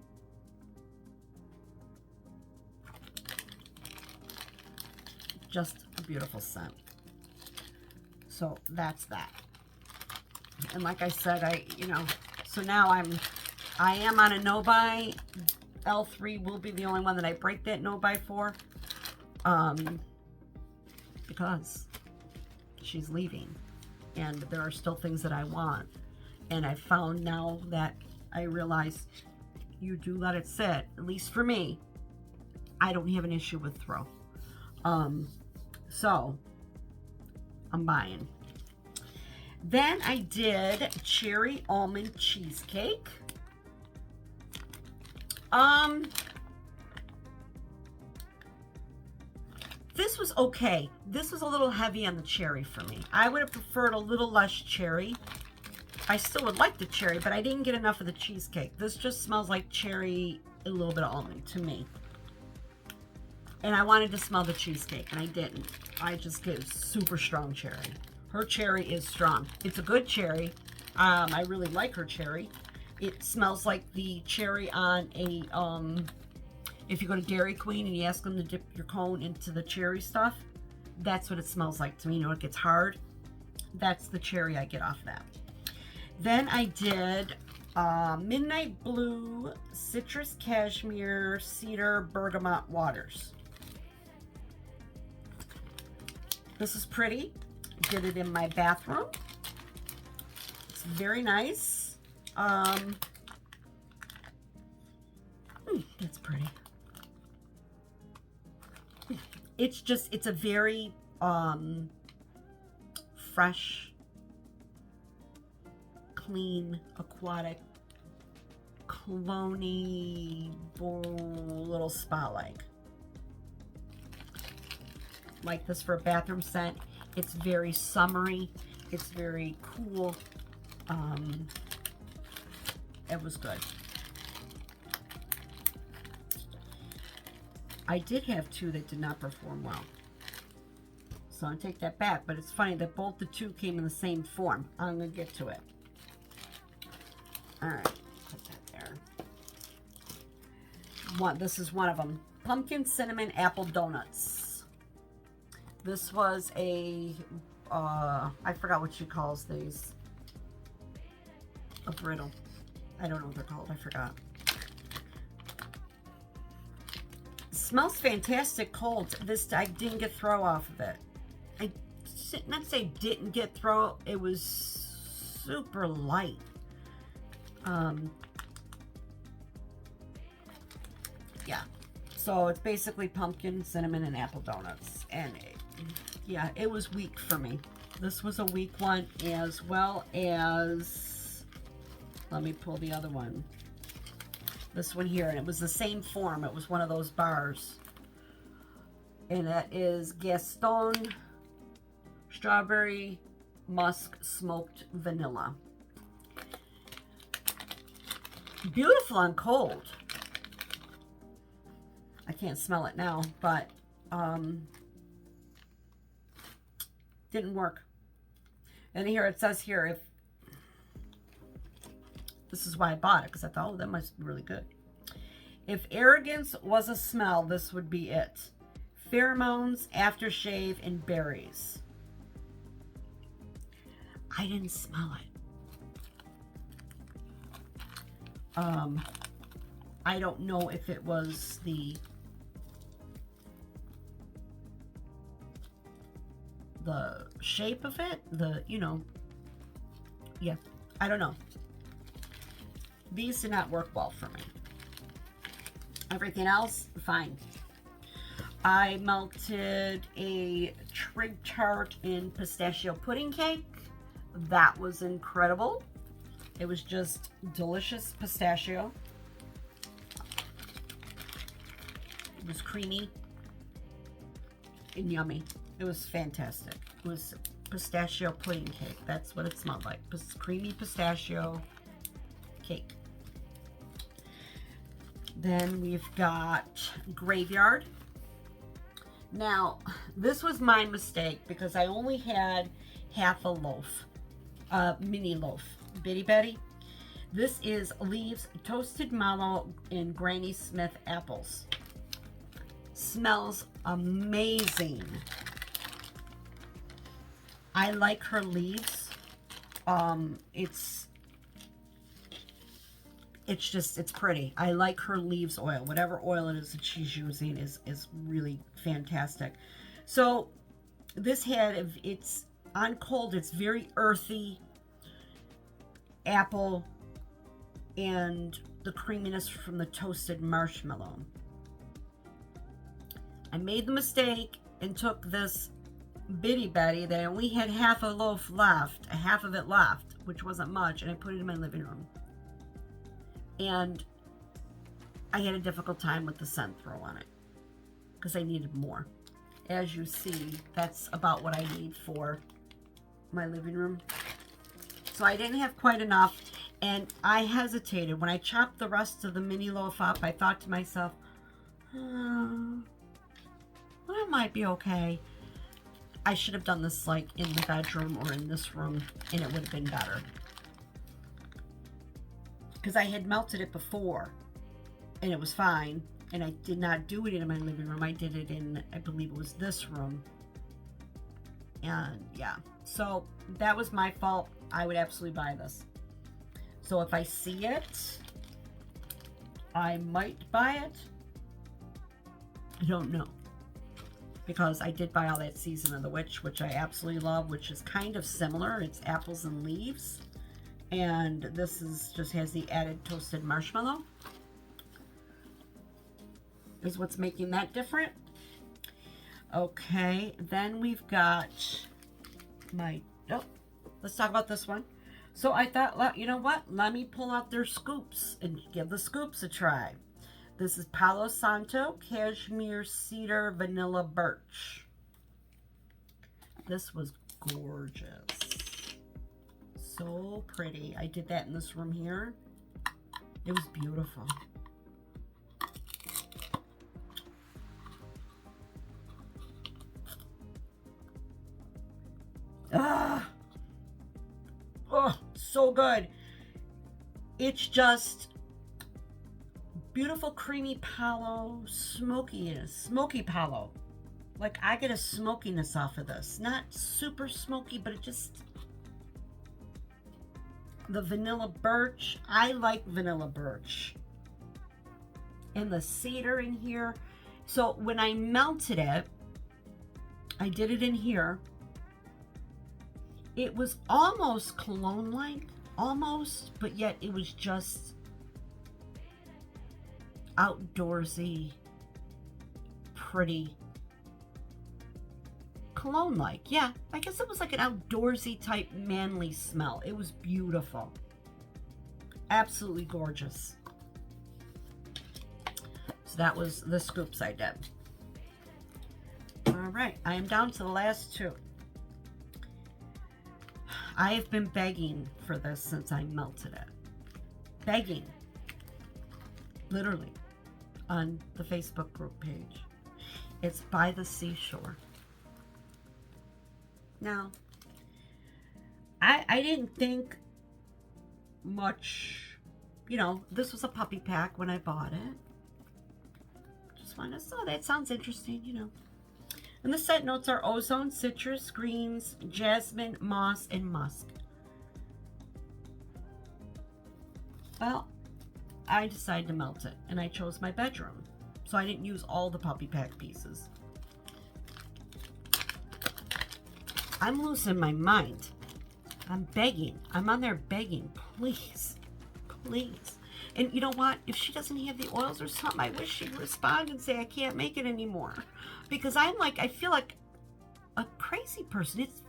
Just a beautiful scent. So that's that. And like I said, so now I am on a no-buy. L3 will be the only one that I break that no-buy for. Because she's leaving. And there are still things that I want. And I found now that I realize you do let it sit, at least for me, I don't have an issue with throw. So I'm buying. Then I did cherry almond cheesecake. This was okay. This was a little heavy on the cherry for me. I would have preferred a little less cherry. I still would like the cherry, but I didn't get enough of the cheesecake. This just smells like cherry, a little bit of almond to me. And I wanted to smell the cheesecake, and I didn't. I just get super strong cherry. Her cherry is strong. It's a good cherry. I really like her cherry. It smells like the cherry on a, if you go to Dairy Queen and you ask them to dip your cone into the cherry stuff, that's what it smells like to me. You know, it gets hard. That's the cherry I get off that. Then I did Midnight Blue Citrus Cashmere Cedar Bergamot Waters. This is pretty. Did it in my bathroom. It's very nice. That's pretty. It's just, it's a very fresh, clean, aquatic, clone-y little spa-like. Like this for a bathroom scent. It's very summery. It's very cool. It was good. I did have 2 that did not perform well. So I'll take that back, but it's funny that both the 2 came in the same form. I'm going to get to it. All right, put that there. This is one of them. Pumpkin Cinnamon Apple Donuts. This was a, I forgot what she calls these. A brittle. I don't know what they're called. I forgot. Smells fantastic cold. This, I didn't get throw off of it. I not say didn't get throw. It was super light. Yeah. So it's basically pumpkin, cinnamon, and apple donuts. And yeah, it was weak for me. This was a weak one, as well as, let me pull the other one. This one here, and it was the same form. It was one of those bars. And that is Gaston Strawberry Musk Smoked Vanilla. Beautiful on cold. I can't smell it now, but didn't work. And here it says here, if this is why I bought it, because I thought, oh, that must be really good. If arrogance was a smell, this would be it. Pheromones, aftershave, and berries. I didn't smell it. I don't know if it was the shape of it, you know, yeah, I don't know. these did not work well for me. Everything else, fine. I melted a trig tart in pistachio pudding cake. That was incredible. It was just delicious pistachio. It was creamy and yummy. It was fantastic. It was pistachio pudding cake. That's what it smelled like. Creamy pistachio cake. Then we've got Graveyard. Now, this was my mistake because I only had half a loaf, mini loaf, Bitty Betty. This is Leaves Toasted Mallow and Granny Smith apples. Smells amazing. I like her leaves. It's pretty. I like her leaves oil. Whatever oil it is that she's using is really fantastic. So this had, it's on cold, it's very earthy, apple, and the creaminess from the toasted marshmallow. I made the mistake and took this Bitty Betty that I only had half a loaf left, half of it left, which wasn't much, and I put it in my living room. And I had a difficult time with the scent throw on it because I needed more. As you see, that's about what I need for my living room. So I didn't have quite enough, and I hesitated. When I chopped the rest of the mini loaf up, I thought to myself, well, it might be okay. I should have done this like in the bedroom or in this room, and it would have been better. Because I had melted it before, and it was fine. And I did not do it in my living room. I did it in, I believe it was this room. And yeah, so that was my fault. I would absolutely buy this. So if I see it, I might buy it. I don't know. Because I did buy all that Season of the Witch, which I absolutely love, which is kind of similar. It's apples and leaves. And this is just has the added toasted marshmallow. Is what's making that different. Okay, then we've got my, oh, let's talk about this one. So I thought, you know what? Let me pull out their scoops and give the scoops a try. This is Palo Santo, Cashmere Cedar, Vanilla Birch. This was gorgeous. So pretty. I did that in this room here. It was beautiful. Ah! Oh, so good. It's just beautiful creamy palo, smokiness, smoky palo. Like I get a smokiness off of this. Not super smoky, but it just, the vanilla birch. I like vanilla birch. And the cedar in here. So when I melted it, I did it in here. It was almost cologne-like, almost, but yet it was just outdoorsy, pretty, cologne-like. Yeah, I guess it was like an outdoorsy type manly smell. It was beautiful. Absolutely gorgeous. So that was the scoops I did. All right, I am down to the last two. I have been begging for this since I melted it. Begging. Literally. On the Facebook group page. It's By the Seashore. Now, I didn't think much, you know, this was a puppy pack when I bought it. Just wanted to, oh, that sounds interesting, you know. And the scent notes are ozone, citrus, greens, jasmine, moss, and musk. Well, I decided to melt it, and I chose my bedroom. So I didn't use all the puppy pack pieces. I'm losing my mind. I'm begging. I'm on there begging. Please. Please. And you know what? If she doesn't have the oils or something, I wish she'd respond and say, I can't make it anymore. Because I'm like, I feel like a crazy person. It's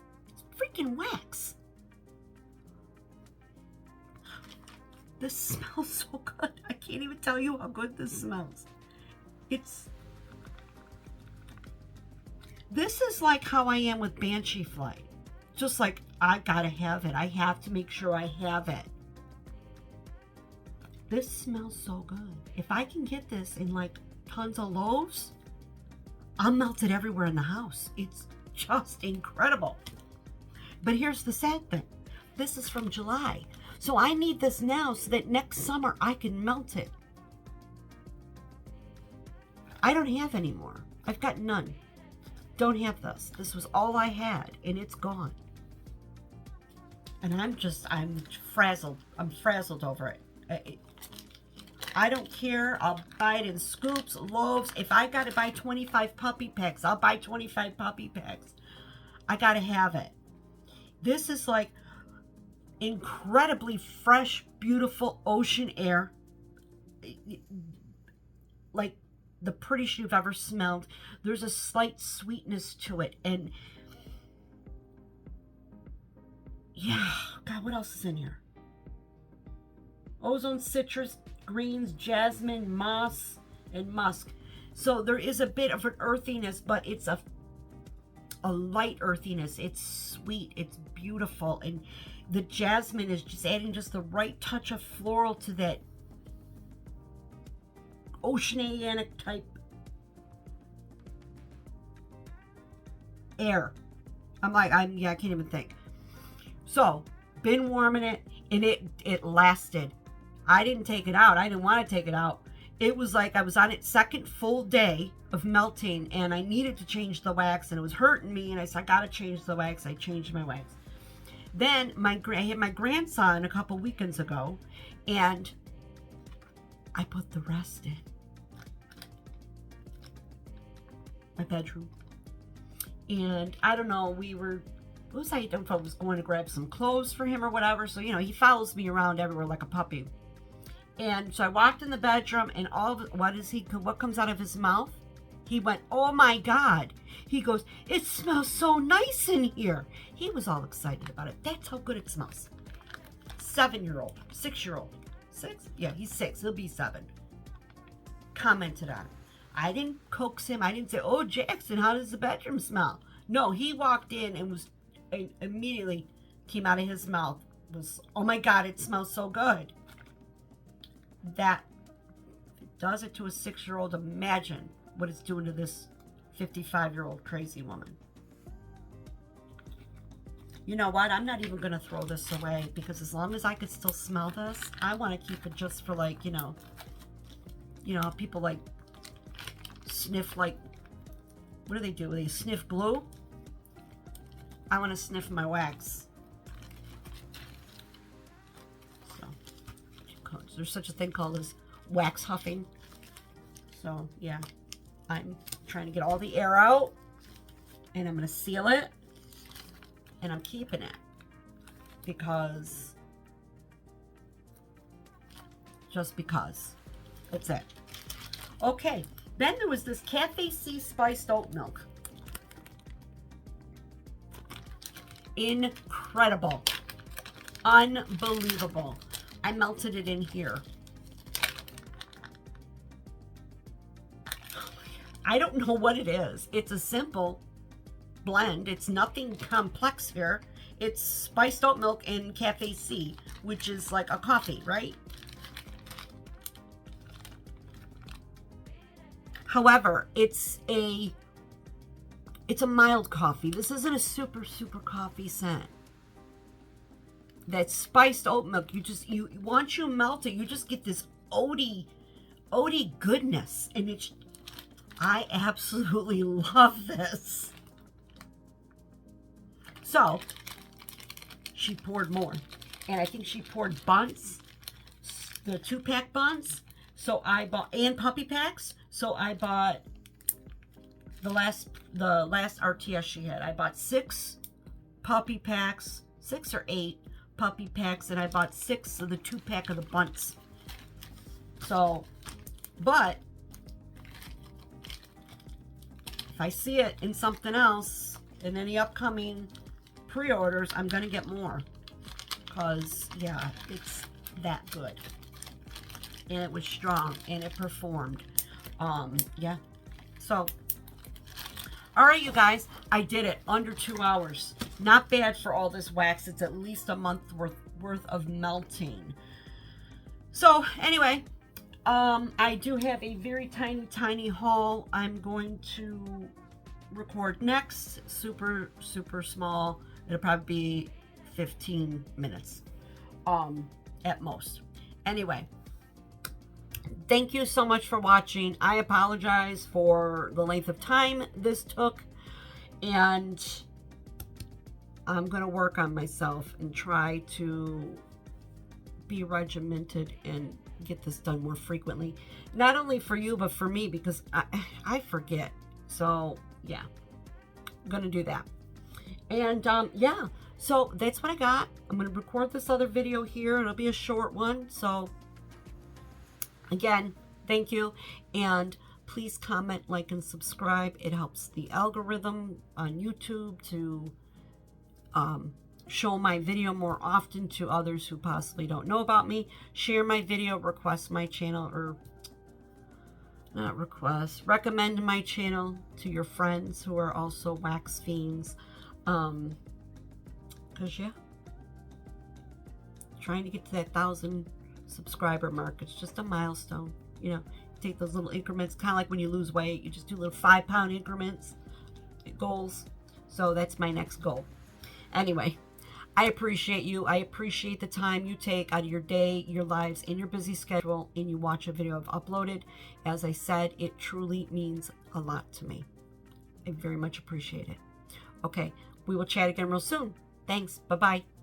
freaking wax. This smells so good. I can't even tell you how good this smells. This is like how I am with Banshee Flight. Just like, I gotta have it. I have to make sure I have it. This smells so good. If I can get this in like tons of loaves, I'll melt it everywhere in the house. It's just incredible. But here's the sad thing. This is from July. So I need this now so that next summer I can melt it. I don't have any more. I've got none. Don't have this. This was all I had, and it's gone. And I'm frazzled. I'm frazzled over it. I don't care. I'll buy it in scoops, loaves. If I got to buy 25 puppy packs, I'll buy 25 puppy packs. I got to have it. This is like incredibly fresh, beautiful ocean air. Like the prettiest you've ever smelled. There's a slight sweetness to it. And yeah, God, what else is in here? Ozone, citrus, greens, jasmine, moss, and musk. So there is a bit of an earthiness, but it's a light earthiness. It's sweet. It's beautiful. And the jasmine is just adding just the right touch of floral to that oceanic type air. I can't even think. So, been warming it, and it lasted. I didn't take it out. I didn't want to take it out. It was like I was on its second full day of melting, and I needed to change the wax, and it was hurting me, and I said, I got to change the wax. I changed my wax. Then I had my grandson a couple weekends ago, and I put the rest in my bedroom. And I don't know, I don't know if I was going to grab some clothes for him or whatever. So, you know, he follows me around everywhere like a puppy. And so I walked in the bedroom, and what comes out of his mouth? He went, oh my God. He goes, it smells so nice in here. He was all excited about it. That's how good it smells. 7-year-old, 6-year-old. 6? Yeah, he's 6. He'll be 7. Commented on it. I didn't coax him. I didn't say, oh, Jackson, how does the bedroom smell? No, he walked in and immediately came out of his mouth was, oh my God, it smells so good. That, if it does it to a 6-year-old, imagine what it's doing to this 55-year-old crazy woman. You know what? I'm not even going to throw this away, because as long as I could still smell this, I want to keep it just for, like, you know, people like sniff, like, what do? They sniff glue? I want to sniff my wax. So, there's such a thing called as wax huffing. So, yeah, I'm trying to get all the air out, and I'm going to seal it, and I'm keeping it just because. That's it. Okay, then there was this Cafe C spiced oat milk. Incredible. Unbelievable. I melted it in here. I don't know what it is. It's a simple blend. It's nothing complex here. It's spiced oat milk and Cafe C, which is like a coffee, right? However, it's a mild coffee. This isn't a super coffee scent. That spiced oat milk, once you melt it, you just get this oaty goodness, and I absolutely love this. So she poured more, and I think she poured bunts, the 2-pack bunts. So I bought, and puppy packs. So I bought the last RTS she had. I bought 6 puppy packs, 6 or 8 puppy packs, and I bought 6 of the 2-pack of the bunts. So, but if I see it in something else, in any upcoming pre-orders, I'm going to get more. Because, yeah, it's that good. And it was strong. And it performed. Yeah. So, alright, you guys. I did it. Under 2 hours. Not bad for all this wax. It's at least a month worth of melting. So, anyway. I do have a very tiny haul I'm going to record next. Super small. It'll probably be 15 minutes at most. Anyway, thank you so much for watching. I apologize for the length of time this took, and I'm gonna work on myself and try to be regimented and get this done more frequently, not only for you but for me, because I forget. So yeah, I'm gonna do that. And yeah, so that's what I got. I'm going to record this other video here. It'll be a short one. So again, thank you. And please comment, like, and subscribe. It helps the algorithm on YouTube to show my video more often to others who possibly don't know about me. Share my video, request my channel, or not request, recommend my channel to your friends who are also wax fiends. Because, yeah, trying to get to that 1,000 subscriber mark. It's just a milestone. You know, take those little increments, kind of like when you lose weight. You just do little 5-pound increments, goals. So that's my next goal. Anyway, I appreciate you. I appreciate the time you take out of your day, your lives, and your busy schedule, and you watch a video I've uploaded. As I said, it truly means a lot to me. I very much appreciate it. Okay, we will chat again real soon. Thanks. Bye-bye.